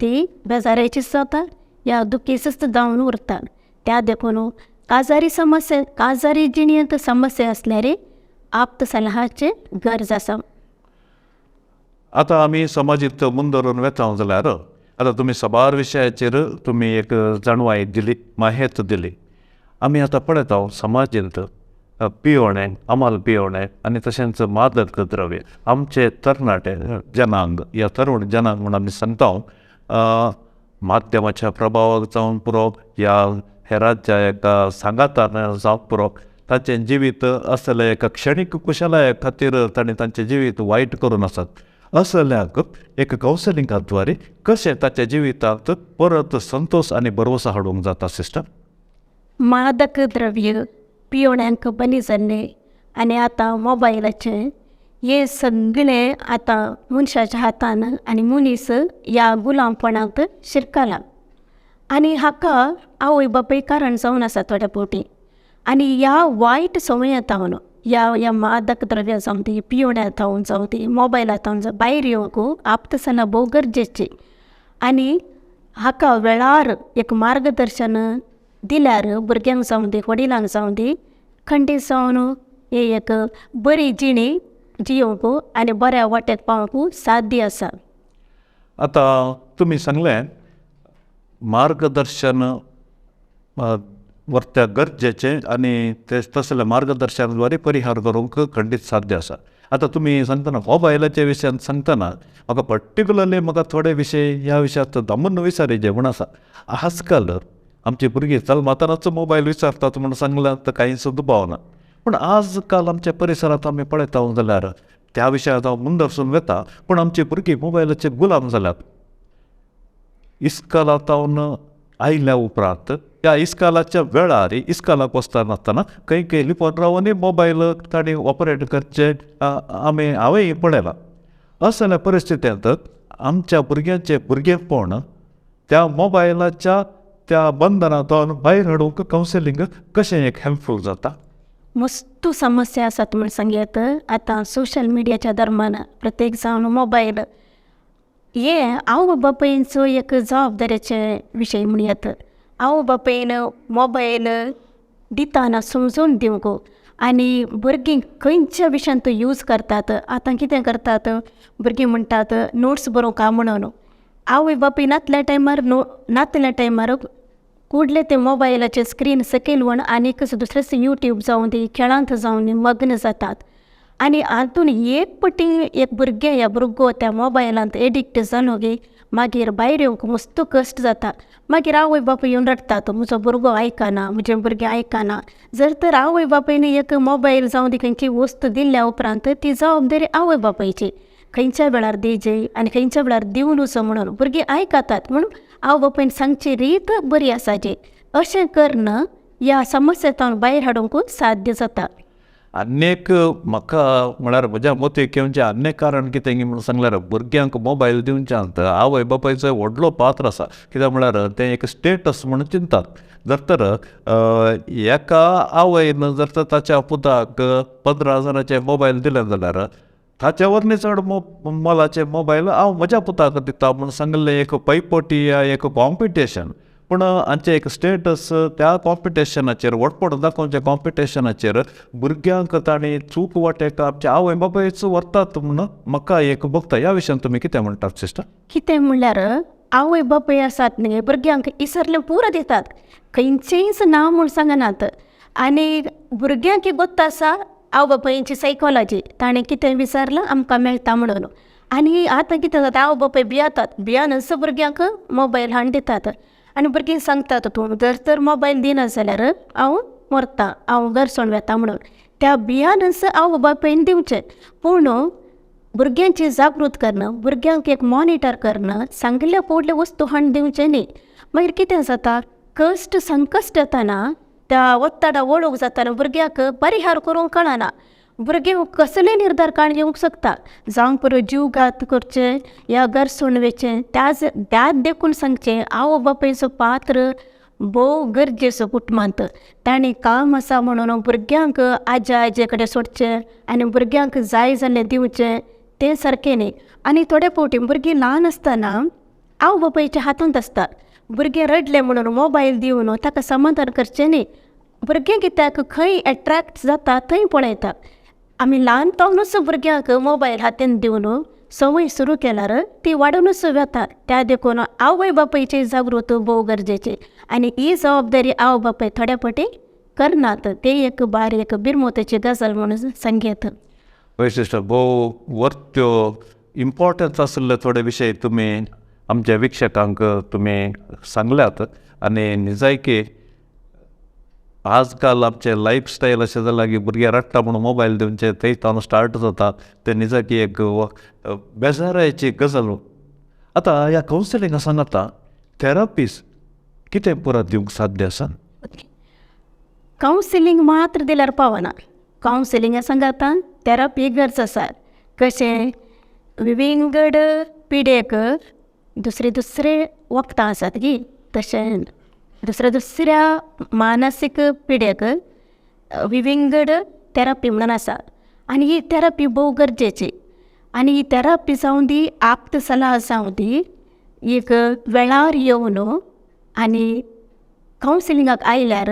ती बेजाराचीच जाता या दुखीचीच जावन उरता. त्या देखून काजारी जिणयेंत समस्या आसल्यार आप्त सल्हाचे गरज आसा. आतां आमी समाजीत मुंदरून वेता जाल्यार आता तुम्ही सबार विशयाचेर तुम्ही एक जाणवाय दिली, माहिती दिली. आम्ही आता पळयत आहोत समाजांत पिवणे, अमाल पिवणे आनी तशेंच मादक द्रव्य आमचे तरणाटे जनांग या तरुण जनांग म्हणून आमी सांगता माध्यमाच्या प्रभावाक जावन पुरो या हेरांच्या एका सांगातान जावं पुरो तांचें जिवीत असलें एका क्षणीक कुशलाये खातीर ताणें तांचें जिवीत वायट करून आसात. असल्याक एक कावन्सिलिंगा द्वारे कशें ताच्या जिवितांत परत संतोष आनी भरवसा हाडूंक जाता सिस्टर? मादक द्रव्य पिवण्यांक बली जाल्ले आनी आतां मोबायलाचे हे सगळे आतां मनशाच्या हातान आनी मनीस ह्या गुलामपणांत शिरकला. आनी हाका आवय बापूय कारण जावन आसा थोड्या फावटी. आनी ह्या वायट संवयां जावन ह्या मादक द्रव्यां जावं ती पिवण्यां जावं ती मोबायलां जावं भायर येवंक आपतसना भोव गरजेची. आनी हाका वेळार एक मार्गदर्शन दिल्यार भुरग्यांक जावं दी वडिलांक जावं दी खंडीत जावन हे एक बरी जिणी जियोंक आनी बऱ्या वाटेक पावंक साध्य आसा. आतां तुमी सांगलें मार्गदर्शन वर्त्या गरजेचें आनी ते तसल्या मार्गदर्शनाद्वारे परिहार करूंक खंडीत साध्य आसा. आतां तुमी सांगतना मोबायलाच्या विशयान सांगतना म्हाका पर्टिक्युलरली म्हाका थोडे विशय ह्या विशयांत दामून विचारचें म्हण आसा. आजकाल आमची भुरगीं जल्मातनाच मोबायल विचारतात म्हण सांगल्यार तर कांयच दुबाव ना. पूण आजकाल आमच्या परिसरांत आमी पळयता जाल्यार त्या विशयात हांव मुंदरसून वेता पूण आमची भुरगीं मोबायलाचे गुलाम जाल्यात. इस्कालांतावन आयल्या उपरांत त्या इस्कालाच्या वेळार इस्कालाक वचतना खंय लिपोन रावून मोबायल ताणें ऑपरेट करचे हांवें पळयलां. असल्या परिस्थितींत आमच्या भुरग्यांचें भुरगेपण त्या मोबायलाच्या त्या बंधनांतून भायर हाडूंक कावन्सिलिंग कशें एक हेल्पफूल जाता? मस्त समस्या आसात म्हण सांगयात. आतां सोशल मिडियाच्या दरम्यान प्रत्येक जावन मोबायल हे आवय बापायचो एक जबाबदारेचे विशय म्हणयात. आवय बापायन मोबायल दिताना समजून दिवंक आनी भुरगीं खंयच्या विशयान तो यूज करतात. आतां कितें करतात भुरगीं म्हणटात नोट्स बरोवंक म्हणून आवय बापूय नातल्या टायमार कुडले ते मोबायलाचे स्क्रीन सकयल व्हरून आनीक दुसरेच यूट्यूब जावं दी खेळांत जावं दी मग्न जातात. आनी हातून एक पटी एक भुरगें या भुरगो त्या मोबायलांत एडिक्ट जालो गे मागीर भायर येवंक मस्त कश्ट जाता. मागीर आवय बापूय येवन रडटात म्हजो भुरगो आयकना, म्हजें भुरगें आयकना. जर तर आवय बापायन एक मोबायल जावं दी खंयची वस्त दिल्ल्या उपरांत ती जबाबदारी आवय बापायची. खंयच्या वेळार दिवचे आनी खंयच्या वेळार दिवन वचो म्हणून भुरगीं आयकतात म्हणून आवय बापायन सांगची रीत बरी आसाची. अशें करून ह्या समस्येंतल्यान भायर हाडूंक साध्य जाता. आनीक म्हाका म्हळ्यार म्हज्या मतीक येवचें आनी कारण कितें म्हणून सांगल्यार भुरग्यांक मोबायल दिवच्यांत आवय बापायचो व्हडलो पात्र आसा. कित्याक म्हळ्यार ते एक स्टेटस म्हणून चिंतात. जर तर एका आवयन जर तर ताच्या पुताक 15,000चे मोबायल दिले जाल्यार ताचे वरनी चड मोलाचे मोबायल हांव म्हज्या पुताक दिता म्हूण सांगलें. एक पैपोटी या एक कॉम्पिटिशन पूण हांचे एक स्टेटस त्या कॉम्पिटिशनाचेर वटपण दाखोवच्या कॉम्पिटिशनाचेर भुरग्यांक ताणीं चूक वाटेक आमच्या आवय बापायच व्हरतात म्हूण म्हाका एक भोगता. ह्या विशयान तुमी कितें म्हणटात सिस्टर? कितें म्हणल्यार आवय बापूय आसात न्ही भुरग्यांक इसरलें पुरो दितात. खंयचेंच नांव म्हूण सांगनात. आनी भुरग्यांक गोत्त आसा आवय बापायची सायकॉलॉजी ताणें कितें विचारलां आमकां मेळटा म्हणून. आनी आतां कितें जाता आवय बापूय भियातात. भियानच भुरग्यांक मोबायल हाडून दितात. आनी भुरगीं सांगतात तूं जर तर मोबायल दिना जाल्यार हांव मरता, हांव घर सोडून वेता म्हणून. त्या भियानच आवय बापायन दिवचें. पूण भुरग्यांची जागृत करणं, भुरग्यांक एक मॉनिटर करणं, सांगल्या पडले वस्तू हाडून दिवचें न्ही. मागीर कितें जाता कश्ट संकश्ट येताना त्या वत्तडा वळूंक जाताना भुरग्यांक परिहार करूंक कळना. भुरगे कसले निर्धार काडूंक शकता जावं पुरो जीव घात करचे या घर सोडवेचें त्याच देखून सांगचें आवय बापायचो पात्र भोव गरजेचो कुटुंबांत. ताणें काम आसा म्हणून भुरग्यांक आजा आजे कडेन सोडचें आनी भुरग्यांक जाय जाल्लें दिवचें तें सारकें न्ही. आनी थोडे फावटी भुरगीं ल्हान आसतना आवय बापायच्या हातांत आसता. भुरगें रडलें म्हणून मोबायल दिवन ताका समाधान करचें न्ही. भुरगें कित्याक खंय एट्रॅक्ट जाता थंय पळयता. आमी ल्हानपणानूच भुरग्यांक मोबायल हातांत दिवन संवय सुरू केल्यार ती वाडूनच वता. त्या देखून आवय बापायची जागृत भोव गरजेची आनी ही जबाबदारी आवय बापाय थोड्या पटी करनात. ते एक बारीक बिरमोतेची गजाल म्हणून सांगेत. वय सिस्टर, भोव वर्त्यो इम्पॉर्टन्स आसले थोडे विशय तुम्ही आमच्या विक्षकांक तुम्ही सांगल्यात. आनी निजायकी आजकाल आमचे लायफस्टायल अशें जाला की भुरगे रडटा म्हणून मोबायल दिवचे थंय स्टार्ट जाता. ते निजाकी एक बेजाराची गजाल. आतां ह्या कावन्सिलिंगा सांगाता थेरपीज कितें पुरो दिवंक साध्य आसा? कावन्सिलींग मात्र दिल्यार पावना. कावन्सिलिंगा सांगाता थेरपी गरज आसा. कशें विविंगड पिडेक दुसरे वखदां आसात गी, तशें दुसऱ्या मानसीक पिडेक विविंगड थेरपी म्हणून आसा. आनी ही थेरपी भोव गरजेची. आनी ही थेरपी जावं दी आप्त सलाह जावं दी एक वेळार येवन आनी कावन्सिलिंगाक आयल्यार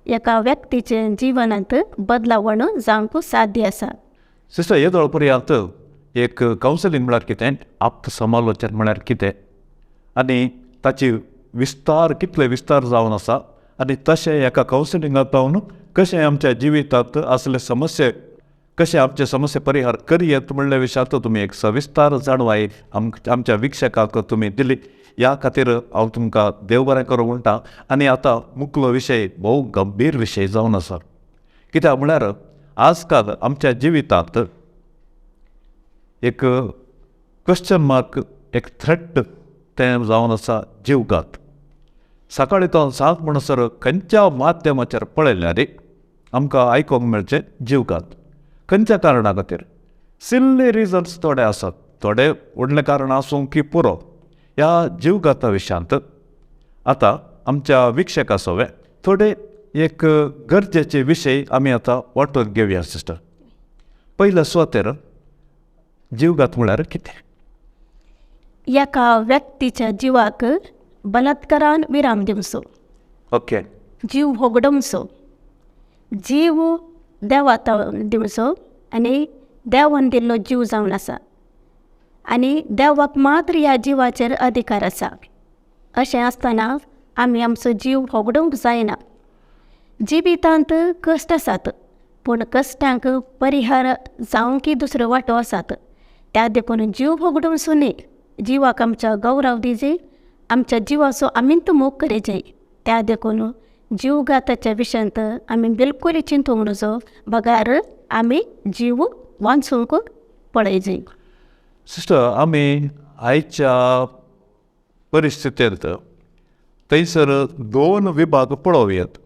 एका व्यक्तीचे जिवनांत बदलावण जावंक साध्य आसा. सिस्टर, हे दोळ पर्यंत एक कावन्सिलिंग म्हळ्यार कितें, आप्त समालोचन म्हळ्यार कितें, आनी ताची विस्तार कितले विस्तार जावन आसा, आनी तशें एका कावन्सिलिंगाक पावन कशें आमच्या जिवितांत असले समस्ये कशें आमचे समस्या परिहार करयेत म्हणल्या विशयांत तुमी एक सविस्तार जाणवाय आमच्या विक्षकाक तुमी दिली. ह्या खातीर हांव तुमकां देव बरें करूं म्हणटा. आनी आतां मुखलो विशय भोव गंभीर विशय जावन आसा. कित्याक म्हळ्यार आजकाल आमच्या जिवितांत एक क्वेश्चन मार्क, एक थ्रेट तें जावन आसा जीवघात. सकाळीं तो सांग म्हणसर खंयच्या माध्यमाचेर पळयल्यार आमकां आयकोंक मेळचें जीवघात. खंयच्या कारणां खातीर? सिल्ली रिजन्स थोडे आसात. थोडे व्हडलें कारण आसूं की पुरो. ह्या जीवघाता विशयांत आतां आमच्या विक्षका सोवे थोडे एक गरजेचे विशय आमी आतां वांटून घेवया सिस्टर. पयल्या सुवातेर जीवघात म्हळ्यार कितें? एका व्यक्तीच्या जिवाक बलात्कारान विराम दिवचो. ओके. जीव होगडमचो. जीव देवाक दिवचो आनी देवान दिल्लो जीव जावन आसा. आनी देवाक मात्र ह्या जिवाचेर अधिकार आसा. अशें आसतना आमी आमचो जीव होगडूंक जायना. जिवितांत कश्ट आसात, पूण कश्टांक परिहार जावंकी दुसरो वांटो आसात. त्या देखून जीव होगडूंक न्ही. जिवाक आमच्या गौरव दिजे, आमच्या जिवाचो आमींत मोग करेजे. त्या देखून जीवघाताच्या विशयांत आमी बिलकुल चिंतूंक नजो. बगार आमी जीव वाचूंक पळयजे. सिस्टर, आमी आयच्या परिस्थितींत थंयसर 2 विभाग पळोवयात.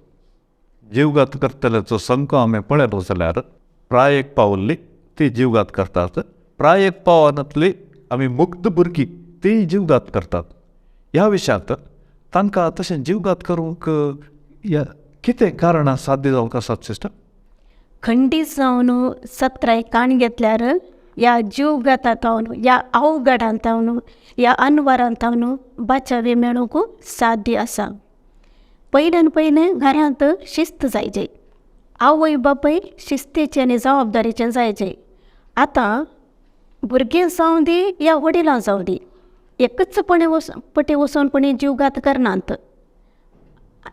जीवघात करतल्याचो संख्या आमी पळयलो जाल्यार प्रायेक पावल्ली ती जीवघात करतात. प्रायेक पावनातली आमी मुक्त भुरगीं ती जीवघात करतात. ह्या विशयांत तांकां तशें जीवघात करूंक कितें कारणां साध्य जावंक आसात सिस्टर? खंडीत जावन सत्राय काण घेतल्यार ह्या जीवघातांत ह्या अवघडांत ह्या अनवरांत बचावे मेळूंक साध्य आसा. पयल्यान पयलें घरांत शिस्त जायजे. आवय बापाय शिस्तेचें आनी जबाबदारेचें जायजें. आतां भुरगें जावं दी या वडिलां जावं दी एकच पटी वचोन कोणी जीवघात करनात.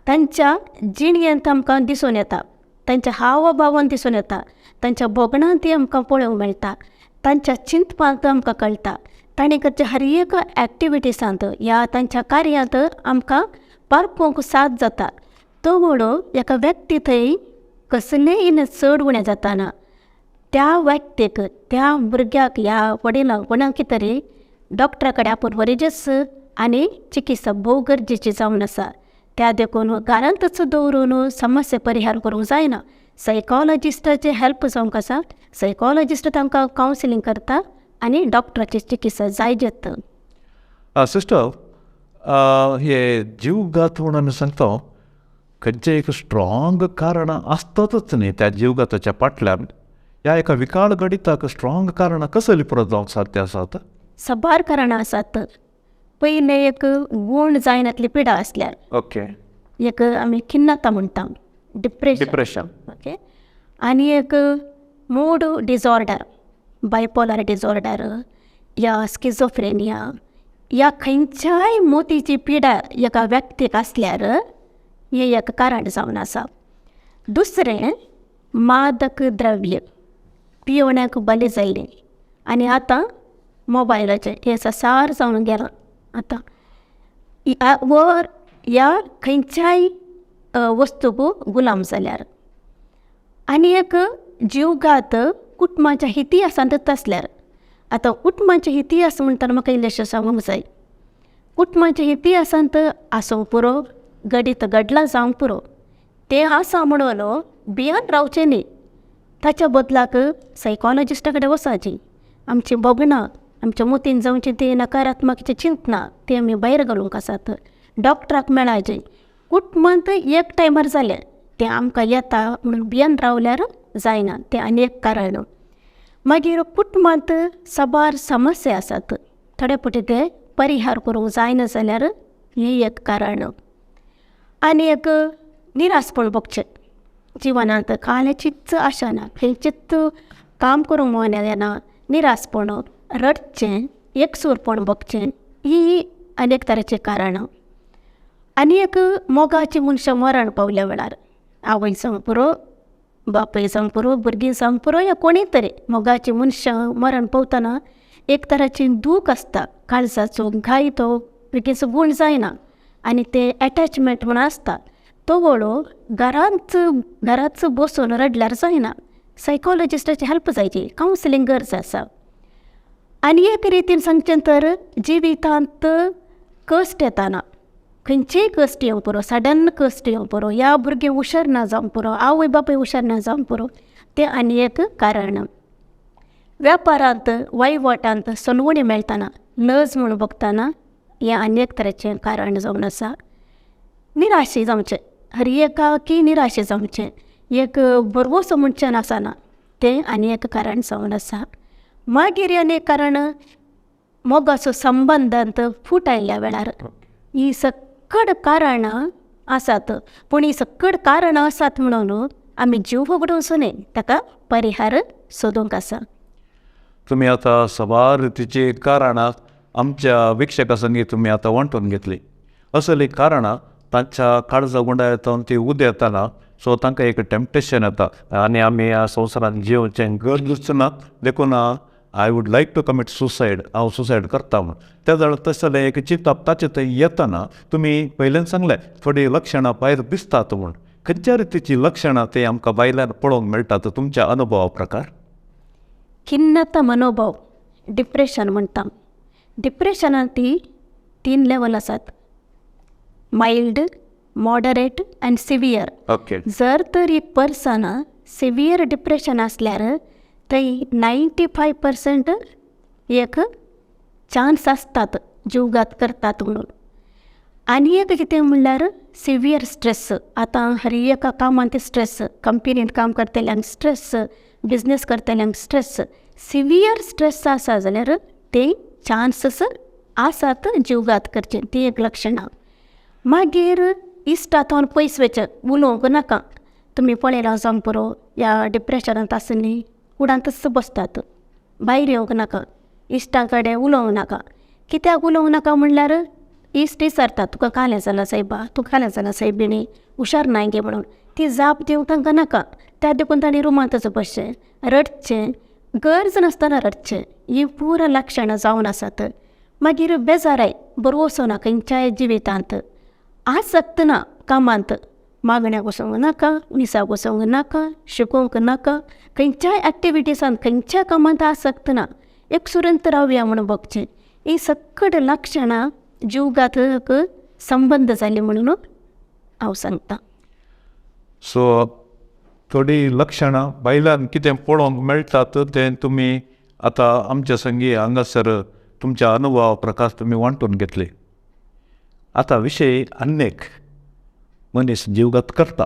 तांच्या जिणयेंत आमकां दिसून येता, तांच्या हाव भावान दिसून येता, तांच्या बोगणांत आमकां पळोवंक मेळटा, तांच्या चिंतपांत आमकां कळटा. ताणें करच्या हर एक एक्टिविटीसांत ह्या तांच्या कार्यांत आमकां पारखूंक साथ जाता. तो म्हणून एका व्यक्ती थंय कसलेंय चड उणें जाताना त्या व्यक्तीक, त्या भुरग्याक, ह्या वडिलांक कोणाक कितें तरी डॉक्टरा कडेन आपूण व्हरचेच आनी चिकित्सा भोव गरजेची जावन आसा. त्या देखून घरांतच दवरून समस्या परिहार करूंक जायना. सायकॉलॉजिस्टाचे हेल्प जावंक आसा. सायकॉलॉजिस्ट तांकां कावन्सिलींग करता आनी डॉक्टराची चिकित्सा जायजेत. सिस्टर, हे जीवघात म्हणून आमी सांगता खंयचें एक स्ट्रॉंग कारणां आसतातच न्ही त्या जीवघाताच्या फाटल्यान. ह्या एका विकाळ गणिताक स्ट्रॉंग कारणां कसली परत जावंक साध्य आसात? सबार कारणां आसात. पयलें एक गूण जायनातली पिडा आसल्यार. ओके. एक आमी खिन्नता म्हणटा, डिप्रेशन. ओके. आनी एक मूड डिजॉर्डर, बायपोलर डिजॉर्डर, या स्किझोफ्रेनिया या खंयच्याय मोतीची पिडा एका व्यक्तीक आसल्यार हें एक कारण जावन आसा. दुसरें मादक द्रव्य पिवण्याक बली जाल्लीं आनी आतां मोबायलाचें हें सार जावन गेलां. आतां वर ह्या खंयच्याय वस्तूक गुलाम जाल्यार. आनी एक जीवघात कुटुंबाच्या हिती आसात आसल्यार. आतां कुटुंबाच्या हिती आसा म्हणटाना म्हाका इल्लेशें सांगूंक जाय. कुटुंबाच्या हिती आसात आसूंक पुरो, घडीत घडलां जावंक पुरो, तें आसा म्हणून भियान रावचें न्ही. ताच्या बदलाक सायकॉलॉजिस्टा कडेन वचाचीं. आमचीं भोगणां, आमच्या मतीन जावचीं ती नकारात्मक चिंतना ती आमी भायर घालूंक आसात. डॉक्टराक मेळाचें. कुटुंबांत एक टायमार जालें तें आमकां येता म्हणून भियान रावल्यार जायना, तें आनी एक कारण. मागीर कुटुंबांत साबार समस्या आसात, थोडे फावटी ते परिहार करूंक जायना जाल्यार हें एक कारण. आनी एक निरासपण भोगचें. जिवनांत काल्याचीच आशा ना, खंयचीच काम करूंक मन येना, निरासपण, रडचें, एकसूरपण भोगचें, ही अनेक तरेचीं कारणां. आनी एक मोगाचीं मनशां मरण पावल्या वेळार आवय जावंक पुरो, बापूय जावंक पुरो, भुरगीं जावंक पुरो, या कोणी तरी मोगाचीं मनशां मरण पावतना एक तराचें दूख आसता. काळजाचो घाय तो बेगीचो गूण जायना आनी ते एटॅचमेंट म्हूण आसता तो वळो घरांच बसून रडल्यार जायना. सायकॉलॉजिस्टाची हेल्प जायची, कावन्सिलींग गरज आसा. आनी एक रितीन सांगचें तर जिवितांत कश्ट येताना, खंयचेय कश्ट येवंक पुरो, सडन कश्ट येवंक पुरो, या भुरगें हुशार ना जावंक पुरो, आवय बापूय हुशार ना जावंक पुरो, तें आनी एक कारण. वेपारांत वयवटांत सनवणी मेळटाना लज म्हूण भोगतना हें आनी एक तरेचें कारण जावन आसा. निराशे जावचें, हर एकाकी निराशे जावचें, एक बरवसो म्हणचें आसना, तें आनी एक कारण जावन आसा. मागीर आनी एक कारण मोगाचो संबंदांत फूट आयिल्ल्या वेळार. ही सकड कारणां आसात, पूण ही सकड कारणां आसात म्हणून आमी जीव वगडूंक न्ही, ताका परिहार सोदूंक आसा. तुम्ही आता सबार रितीची कारणां आमच्या विक्षका संगी तुम्ही आता वांटून घेतली. असली कारणां तांच्या काळजा गुंडायतान ती उद येताना सो तांकां एक टेम्पटेशन येता आनी आमी ह्या संवसारान जिवचें गरजूच ना, देखून I would like to commit suicide, हांव सुसायड करता म्हूण. त्या जाल्यार तसलें एक चिंतप ताचें थंय येतना तुमी पयलें सांगलें थोडीं लक्षणां भायर दिसतात म्हूण. खंयच्या रितीची लक्षणां ती आमकां भायल्यान पळोवंक मेळटात तुमच्या अनुभवा प्रकार? खिन्नता मनोभाव, डिप्रेशन म्हणटा. डिप्रेशनांत ती 3 लेवल आसात, मायल्ड, मॉडरेट आनी सिवियर. ओके. जर तर एक पर्सन सिवियर डिप्रेशन आसल्यार थंय 95% एक चान्स आसतात जीवघात करतात म्हणून. आनी एक कितें म्हणल्यार सिवियर स्ट्रेस. आतां हर एका कामांत स्ट्रेस, कंपनींत काम करतल्यांक स्ट्रेस, बिजनेस करतल्यांक स्ट्रेस. सिवियर स्ट्रेस आसा जाल्यार ते चान्सीस आसात जीवघात करचे, ती एक लक्षणां. मागीर इश्टांतोन पयस वचचें, उलोवंक नाका. तुमी पळयलां जावंक पुरो, ह्या डिप्रेशनांत आसली कुडांतच बसतात, भायर येवंक नाका, इश्टां कडेन उलोवंक नाका. कित्याक उलोवंक नाका म्हणल्यार इश्ट विचारता तुका कालें जालां सायबा, तूं कालें जालां सायबिणी, हुशार नाय गे म्हणून. ती जाप दिवंक तांकां नाका. त्या देखून तांणी रुमांतच बसचें, रडचें, गरज नासतना रडचें. ही पुरा लक्षणां जावन आसात. मागीर बेजाराय बरो वचना खंयच्याय जिवितांत, आसक्त ना कामांत, मागण्याक वचोंक नाका, विसाक वचोंक नाका, शिकोवंक नाका, खंयच्याय एक्टिविटीजांत खंयच्याय कामांत आसक्त ना, एक सुरंत रावया म्हणून बघचें. ही सकड लक्षणां जीवघातक संबंद जाली म्हणून हांव सांगतां. सो थोडी लक्षणां भायल्यान कितें पळोवंक मेळटात तें तुमी आतां आमच्या संगी हांगासर तुमच्या अनुभवा प्रकार तुमी वांटून घेतले. आतां विशय अन्नेक मनीस जीवघात करता.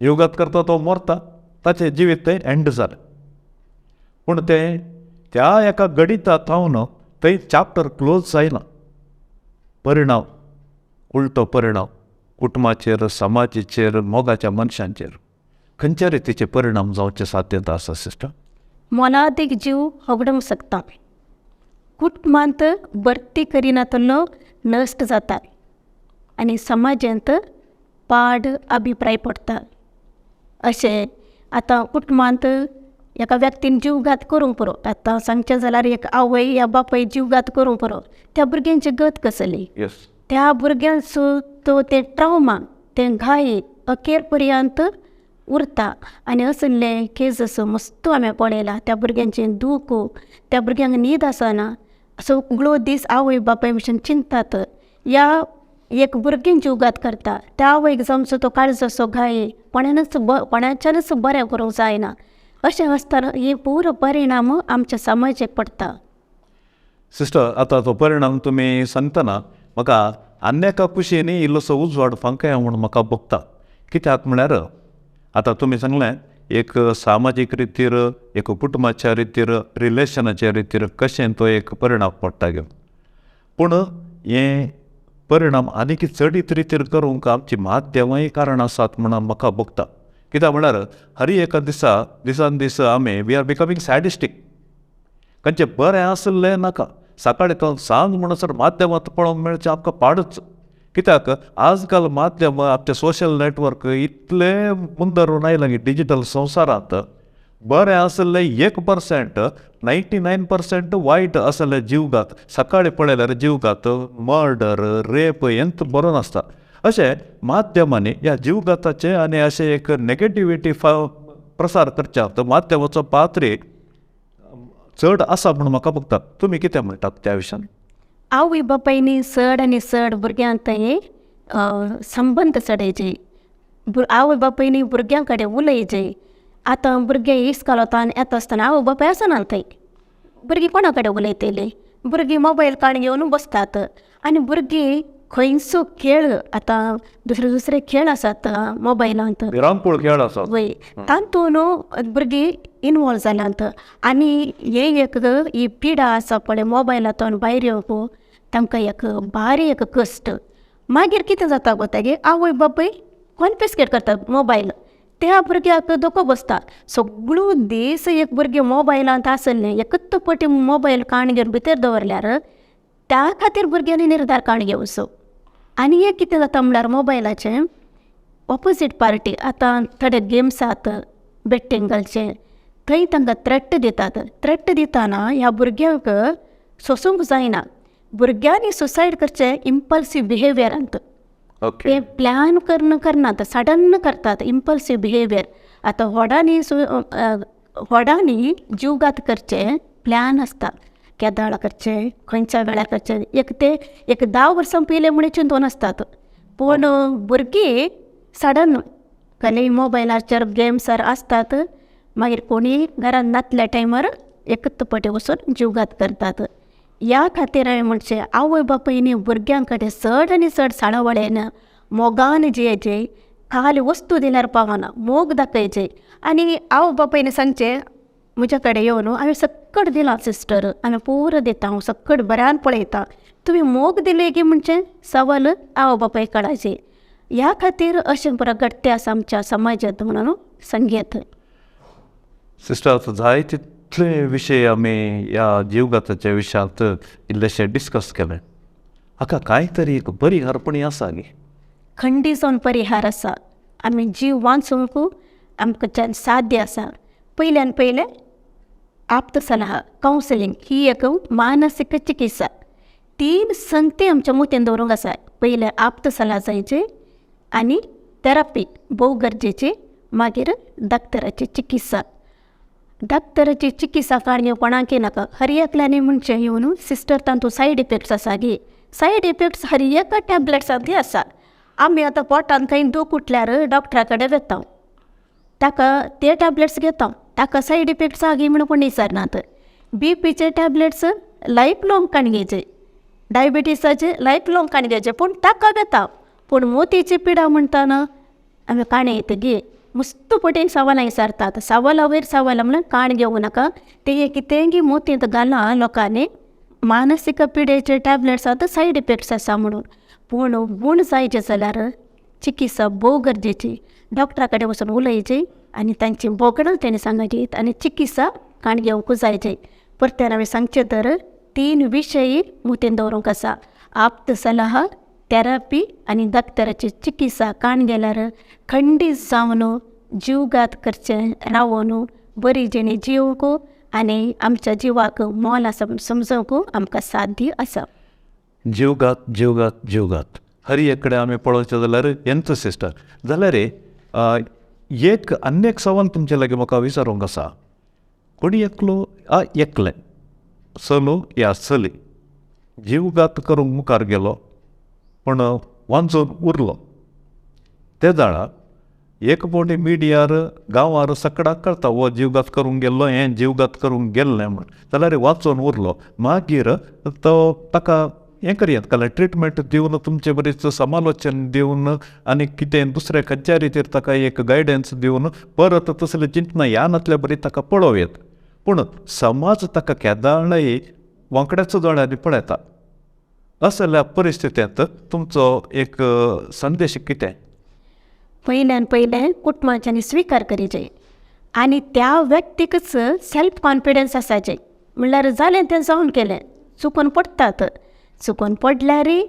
जीवघात करता तो मरता, ताचें जिवीत थंय एंड जालें. पूण तें त्या एका घडीता थावन थंय चॅप्टर क्लोज जायना. परिणाम, उलटो परिणाम कुटुंबाचेर, समाजाचेर, मोगाच्या मनशांचेर खंयच्या रितीचे परिणाम जावचे साध्यता आसा सिस्टर? मोलादीक जीव होगडूंक शकता. कुटुंबांत भरती करिना तो नश्ट जाता आनी समाजांत पाड अभिप्राय पडटा. अशें आतां कुटुंबांत एका व्यक्तीन जीवघात करूंक पुरो. आतां सांगचें जाल्यार एक आवय या बापाय जीवघात करूंक पुरो. त्या भुरग्यांची गत कसली. त्या भुरग्यांचो तो ते ट्रावमा ते घाय अखेर पर्यंत उरता. आनी असले केसीस मस्त हांवें पळयला. त्या भुरग्यांचें दूख, त्या भुरग्यांक न्हीद आसना, सगळो दीस आवय बापाय भशेन चिंतात. या एक भुरगीं जीवघात करता, त्या आवयक जमचो तो काळजाचो घाय कोणाच्यानच बरें करूंक जायना. अशें आसतना हे पूर परिणाम आमच्या समाजाक पडटा. सिस्टर, आतां तो परिणाम तुमी सांगतना म्हाका आनी एका कुशीनी इल्लोसो उजवाड फांकया म्हूण म्हाका भोगता. कित्याक म्हळ्यार आतां तुमी सांगलें एक सामाजीक रितीर, एक कुटुंबाच्या रितीर, रिलेशनाच्या रितीर कशें तो एक परिणाम पडटा घेवन. पूण हे परिणाम आनीक चडीत रितीर करूंक आमची माध्यमांय कारण आसात म्हण म्हाका भोगता. कित्याक म्हळ्यार हर एका दिसान दीस आमी वी आर बिकमींग सॅडिस्टीक. खंयचें बरें आसलें नाका. सकाळी तो सांज म्हणसर माध्यमांत पळोवंक मेळचें आमकां पाडच. कित्याक आजकाल माध्यम आमचे सोशल नेटवर्क इतले मुंदरून आयला की डिजिटल संवसारांत बरें आसलें 1%, 99% वायट आसले जीवघात. सकाळी पळयल्यार जीवघात, मर्डर, रेप हेंच बरोवन आसता. अशें माध्यमांनी ह्या जीवघाताचे आनी अशें एक नेगेटिविटी प्रसार करच्यात माध्यमाचो पात्र चड आसा म्हूण म्हाका भोगता. तुमी कितें म्हणटात त्या विशयान? आवय बापायनी चड आनी चड भुरग्यांत हे संबंद चडयचे. आवय बापायनी भुरग्यां कडेन उलयचे. आतां भुरगे इस्कॉलांत येता आसतना आवय बापाय आसना थंय. भुरगीं कोणा कडेन उलयतलीं? भुरगीं मोबायल काडून घेवन बसतात. आनी भुरगीं खंयचो खेळ आतां दुसरे खेळ आसात मोबायलांत, विरामपूळ खेळ आसात, वय तातूंत भुरगीं इनवॉल्व जाल्यात. आनी हे एक ही पिडा आसा पळय मोबायलांतून भायर येवप, तांकां एक भारी एक कश्ट. मागीर कितें जाता गो तेगे आवय बापाय कॉन्फिस्केट करतात मोबायल. त्या भुरग्याक दोको बसता. सगळो दीस एक भुरगें मोबायलांत आसलें एकच पटी मोबायल काण घेवन भितर दवरल्यार त्या खातीर भुरग्यांनी निर्धार काण घेवचो. आनी एक कितें जाता म्हणल्यार मोबायलाचें ऑपोजीट पार्टी आतां थोडे गेम्स आसात बेट्टिंगाचे, थंय तांकां थ्रेट दितात. थ्रेट दितना ह्या भुरग्यांक सोसूंक जायना. भुरग्यांनी सुसायड करचें इम्पल्सीव बिहेवियरांत. ते प्लॅन करनात, सडन करतात इम्पल्सीव बिहेवियर. आतां व्हडांनी जीवघात करचें प्लॅन आसता. केदाळ करचें, खंयच्या वेळार करचें. एक 10 वर्सां पयलें म्हणून चिंतून आसतात. पूण भुरगीं सडन खंय मोबायलाचेर गेम्सार आसतात. मागीर कोणीय घरान नासल्या टायमार एकच पटी वचून जीवघात करतात. ह्या खातीर हांवें म्हणचें आवय बापायनी भुरग्यां कडेन चड आनी चड साळवळेन मोगान जियेचें. खाली वस्तू दिल्यार पावना, मोग दाखयचें. आनी आवय बापायनी सांगचें म्हज्या कडेन येवन हांवें सक्कट दिलां सिस्टर, हांवें पूर दिता, हांव सक्कट बऱ्यान पळयता, तुमी मोग दिले की म्हणचें सवाल आवय बापाय कळाचें. ह्या खातीर अशें प्रगट्टे आसा आमच्या समाजांत म्हणून सांगेत. सिस्टर, जाय तितले विशय आमी ह्या जीवघाताच्या विशयांत इल्लेशें डिस्कस केलें. हाका कांय तरी एक बरी हरपणी आसा गे. खंडीचोन परिहार आसा. आमी जीव वाचूंक आमकां साध्य आसा. पयल्यान पयलें आप्त सलहा कावन्सिलींग ही एक मानसीक चिकित्सा. 3 संगती आमच्या मुतेन दवरूंक आसा. पयलें आप्त सलहा जायचे आनी थेरपी भोव गरजेची. मागीर डाक्टराची चिकित्सा. डाक्टराची चिकित्सा काडयो कोणाकय नाका. हर एकल्यानी म्हणचें येवन सिस्टर तातूंत सायड इफेक्ट्स आसा गे. सायड इफेक्ट्स हर एका टॅबलेट्सांत आसा. आमी आतां पोटान खंय दूख उठल्यार डॉक्टरा कडेन वता, ताका ते टॅबलेट्स घेता, ताका सायड इफेक्ट्स आहा गे म्हणून कोण विचारनात. बीपीचे टॅबलेट्स लायफ लाँग काणगेचे, डायबिटीसाचे लायफ लाँग काणगेचे, पूण ताका घेता. पूण मोतीची पिडा म्हणटाना आमी काणे येता गे. मस्त पटेन सवालां विचारतात. सवाला वयर सवाला म्हणून काण घेवं नाका. ते कितेंय मोतींत घाला लोकांनी मानसीक पिडेचे टॅबलेट्स आतां सायड इफेक्ट्स आसा म्हणून. पूण गूण जायचे जाल्यार चिकित्सा भोव गरजेची. डॉक्टरा कडेन वचून उलयचें आनी तांची बोगडां तेणी सांगची आनी चिकित्सा काण घेवंकूच जायचे. परतेन हांवें सांगचें तर 3 विशय मुतेन दवरूंक आसा. आप्त सलहा, थेरपी आनी दाक्तराची चिकित्सा काण गेल्यार खंडीत जावन जीवघात करचें रावून बरी जिणी जिवंक आनी आमच्या जिवाक मोल आसा म्हूण समजूंक आमकां साध्य आसा. जीवघात जीवघात जीवघात हरी एक कडेन आमी पळोवचें जाल्यार येंच सिस्टर जाल्यार एक आनी एक सवाल तुमचे लागीं म्हाका विचारूंक आसा. कोणी एकलो एकलें चलो या चली जीवघात करूंक मुखार गेलो पूण वांचून उरलो. ते जाणा एक फावटी मिडियार गांवार सकाळाक कळटा हो जीवघात करूंक गेल्लो हें जीवघात करूंक गेल्लें म्हूण जाल्यार वाचून उरलो. मागीर तो ताका हें करयात काल ट्रिटमेंट दिवन तुमचें बरेंच समालोचन दिवन आनी कितें दुसऱ्या खंयच्या रितीर ताका एक गायडन्स दिवन परत तसलें चिंतना ह्या नातल्या बरी ताका पळोवयात. पूण समाज ताका केदाळय वांकड्याचो दोळ्यांनी पळयता. असल्या परिस्थितींत तुमचो एक संदेश कितें? पयल्यान पयलें कुटुंबाच्यांनी स्विकार करचें आनी त्या व्यक्तीकच सेल्फ कॉन्फिडन्स आसाचें. म्हणल्यार जालें तें जावन केलें, चुकून पडटात, चुकून पडल्यारय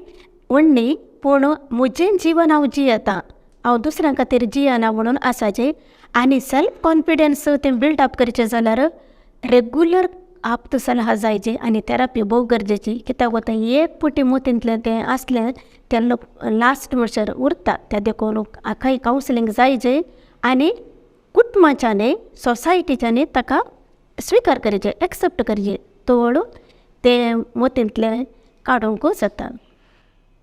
व्हडली पूण म्हजें जिवन हांव जियेतां, हांव दुसऱ्यां खातीर जियना म्हणून आसाचें. आनी सेल्फ कॉन्फिडन्स तें बिल्डअप करचें जाल्यार रेगुलर आप्त सलहा जायचे आनी थेरपी भोव गरजेची. कित्याक वता एक पुटी मोतींतलें तें आसलें तें लास्ट म्हणसर उरता. त्या देखून आखाय कावन्सिलींग जायचें आनी कुटुंबाच्यांनी सोसायटीच्यांनी ताका स्विकार करचें, एक्सेप्ट करचें, तोड तें मोतींतलें काडूंक जाता.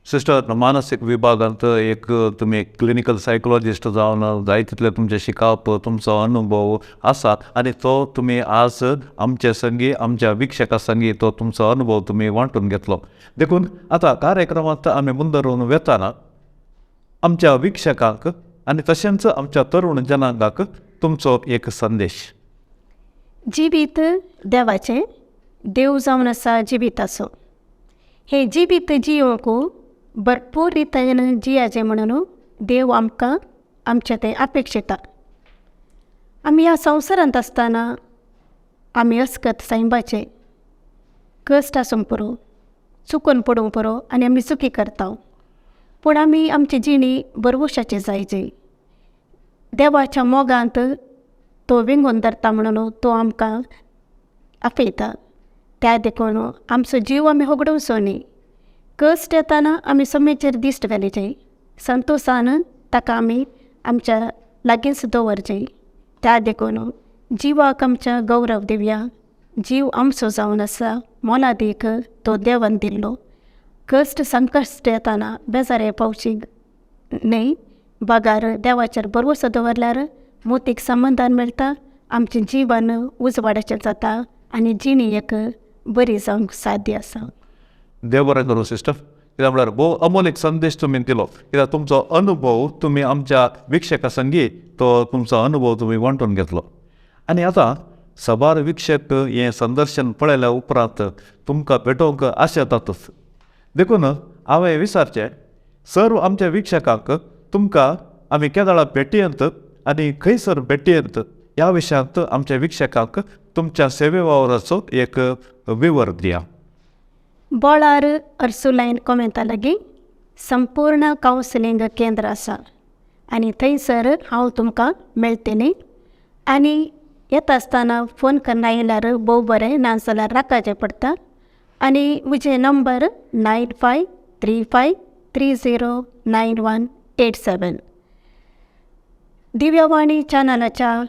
सिस्टर मानसीक विभागांत एक तुमी क्लिनिकल सायकोलॉजिस्ट जावन जाय तितले तुमचे शिकप तुमचो अनुभव आसा आनी तो तुमी आज आमचे संगी आमच्या विक्षका संगी तो तुमचो अनुभव तुमी वांटून घेतलो. देखून आतां कार्यक्रमांत आमी मुंदरून वेताना आमच्या विक्षकांक आनी तशेंच आमच्या तरूण जनांगाक तुमचो एक संदेश. जिवीत देवाचें, देव जावन आसा जिविताचो. हें जिवीत जियोंक भरपूर रितीन जियाचें म्हणून देव आमकां आमचें तें अपेक्षिता. आमी ह्या संवसारांत आसतना आमी अस्कत सायबाचें कश्ट आसूंक पुरो, चुकून पडूंक पुरो आनी आमी चुकी करता. पूण आमी आमची जिणी बरवशाची जायची. देवाच्या मोगांत तो विंगून धरता म्हणून तो आमकां आपयता. त्या देखून आमचो जीव आमी होगडोवचो न्ही. कश्ट येताना आमी समेचेर दिश्ट घालचें, संतोशान ताका आमी आमच्या लागींच दवरचें. त्या देखून जिवाक आमच्या गौरव दिवया. जीव आमचो जावन आसा मोलादीक तो देवान दिल्लो. कश्ट संकश्ट येताना बेजार पावची न्ही. बागार देवाचेर भरवसो दवरल्यार मोतीक समाधान मेळटा, आमचें जिवन उजवाडाचें जाता आनी जिणी एक बरी जावंक साध्य आसा. देव बरें करूं सिस्टर. कित्याक म्हळ्यार भोव अमोल एक संदेश तुमी दिलो. कित्याक तुमचो अनुभव तुमी आमच्या विक्षका संगी तो तुमचो अनुभव तुमी वांटून घेतलो. आनी आतां सबार विक्षक हें संदर्शन पळयल्या उपरांत तुमकां भेटोवंक आशेतातूच. देखून हांवें विचारचें सर्व आमच्या विक्षकांक तुमकां आमी केदाळा भेटयेंत आनी खंयसर भेटयेंत ह्या विशयांत आमच्या विक्षकांक तुमच्या सेवे वावराचो एक विवर दिया. बोलार अर्सुलायन कॉमेंता लागीं संपूर्ण कावन्सिलींग केंद्र आसा आनी थंयसर हांव तुमकां मेळटलें. आनी येता आसतना फोन करना येयल्यार भोव बरें, नाजाल्यार राखचें पडटा. आनी म्हजे नंबर 9535309187. दिव्यावाणी चॅनलाच्या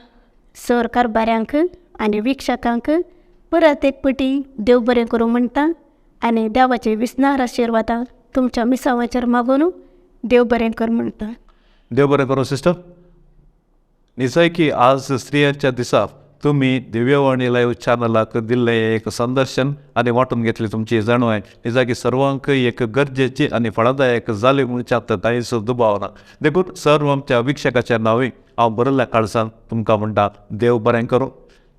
सर कारभाऱ्यांक आनी विक्षकांक परत एक पटी देव बरें करूं म्हणटा आनी देवाचे विस्नार आशिर्वादा तुमच्या मिसावाचेर मागून देव बरें कर म्हणटा. देव बरें करूं सिस्टर. निसय की आज स्त्रियांच्या दिसा तुमी दिव्यवाणी लायव्ह चॅनलाक दिल्लें एक संदर्शन आनी वांटून घेतली तुमची जाणवाय निजा की सर्वांक एक गरजेची आनी फळदायक जाली म्हणच्यात कांयच दुबाव ना. देखून सर्व आमच्या विक्षकाच्या नांवी हांव बरयल्ल्या काळजान तुमकां म्हणटा देव बरें करूं.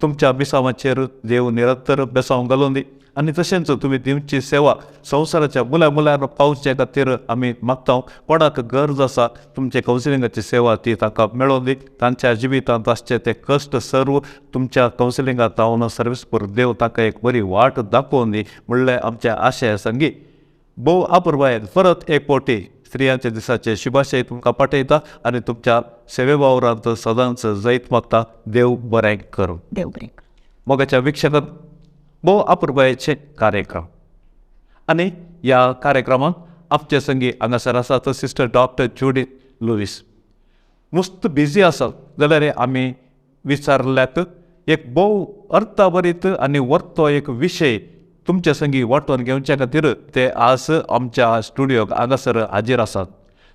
तुमच्या बिसावाचेर देव निरंतर बेसांव घालून दी आनी तशेंच तुमी दिवची सेवा संवसाराच्या मुलार पावचे खातीर आमी मागता. कोणाक गरज आसा तुमचे कावन्सिलिंगाची सेवा ती ताका मेळोवन दी. तांच्या जिवितांत आसचे ते कश्ट सर्व तुमच्या कावन्सिलिंगांत जावन सर्वीस देव ताका एक बरी वाट दाखोवन दी म्हणलें आमचे आशय संगी. भोव आपुरबायेन परत एक फावटी स्त्रियांच्या दिसाचे शुभाशय तुमकां पाठयता आनी तुमच्या सेवे वावरांत सदांच जैत मागता. देव बरें करूं. देव बरें करूं. मोगाच्या विक्षकांत भोव आपुरबायेचे कार्यक्रम आनी ह्या कार्यक्रमांत आमचे संगी हांगासर आसात सिस्टर डॉक्टर जुडी लुईस. मस्त बिजी आसात जाल्यार आमी विचारल्यात एक भोव अर्थभरीत आनी वर्तो एक विशय तुमचे संगी वांटून घेवचे खातीर ते आज आमच्या स्टुडियोक हांगासर हाजीर आसात.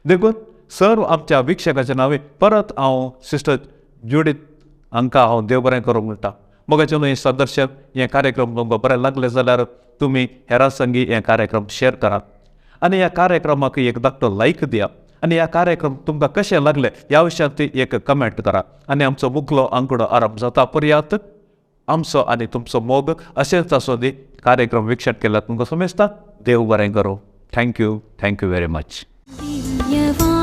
देखून सर्व आमच्या विक्षकाच्या नांवे परत हांव सिस्टर जुडीत हांकां हांव देव बरें करूंक म्हणटा. मोगाचें न्हय सदर्शक हें कार्यक्रम तुमकां बरें लागलें जाल्यार तुमी हेरां संगी हें कार्यक्रम शेअर करात आनी ह्या कार्यक्रमाक एक धाकटो लायक दिया आनी ह्या कार्यक्रम तुमकां कशें लागलें ह्या विशयांत एक कमेंट करा आनी आमचो मुखलो आंकडो आरंभ जाता पर्यंत आमचो आनी तुमचो मोग अशेंच आसूं दी. कार्यक्रम विक्षण केल्यार तुमकां समजता. देव बरें करूं. Thank you very much. दिव्यवाणी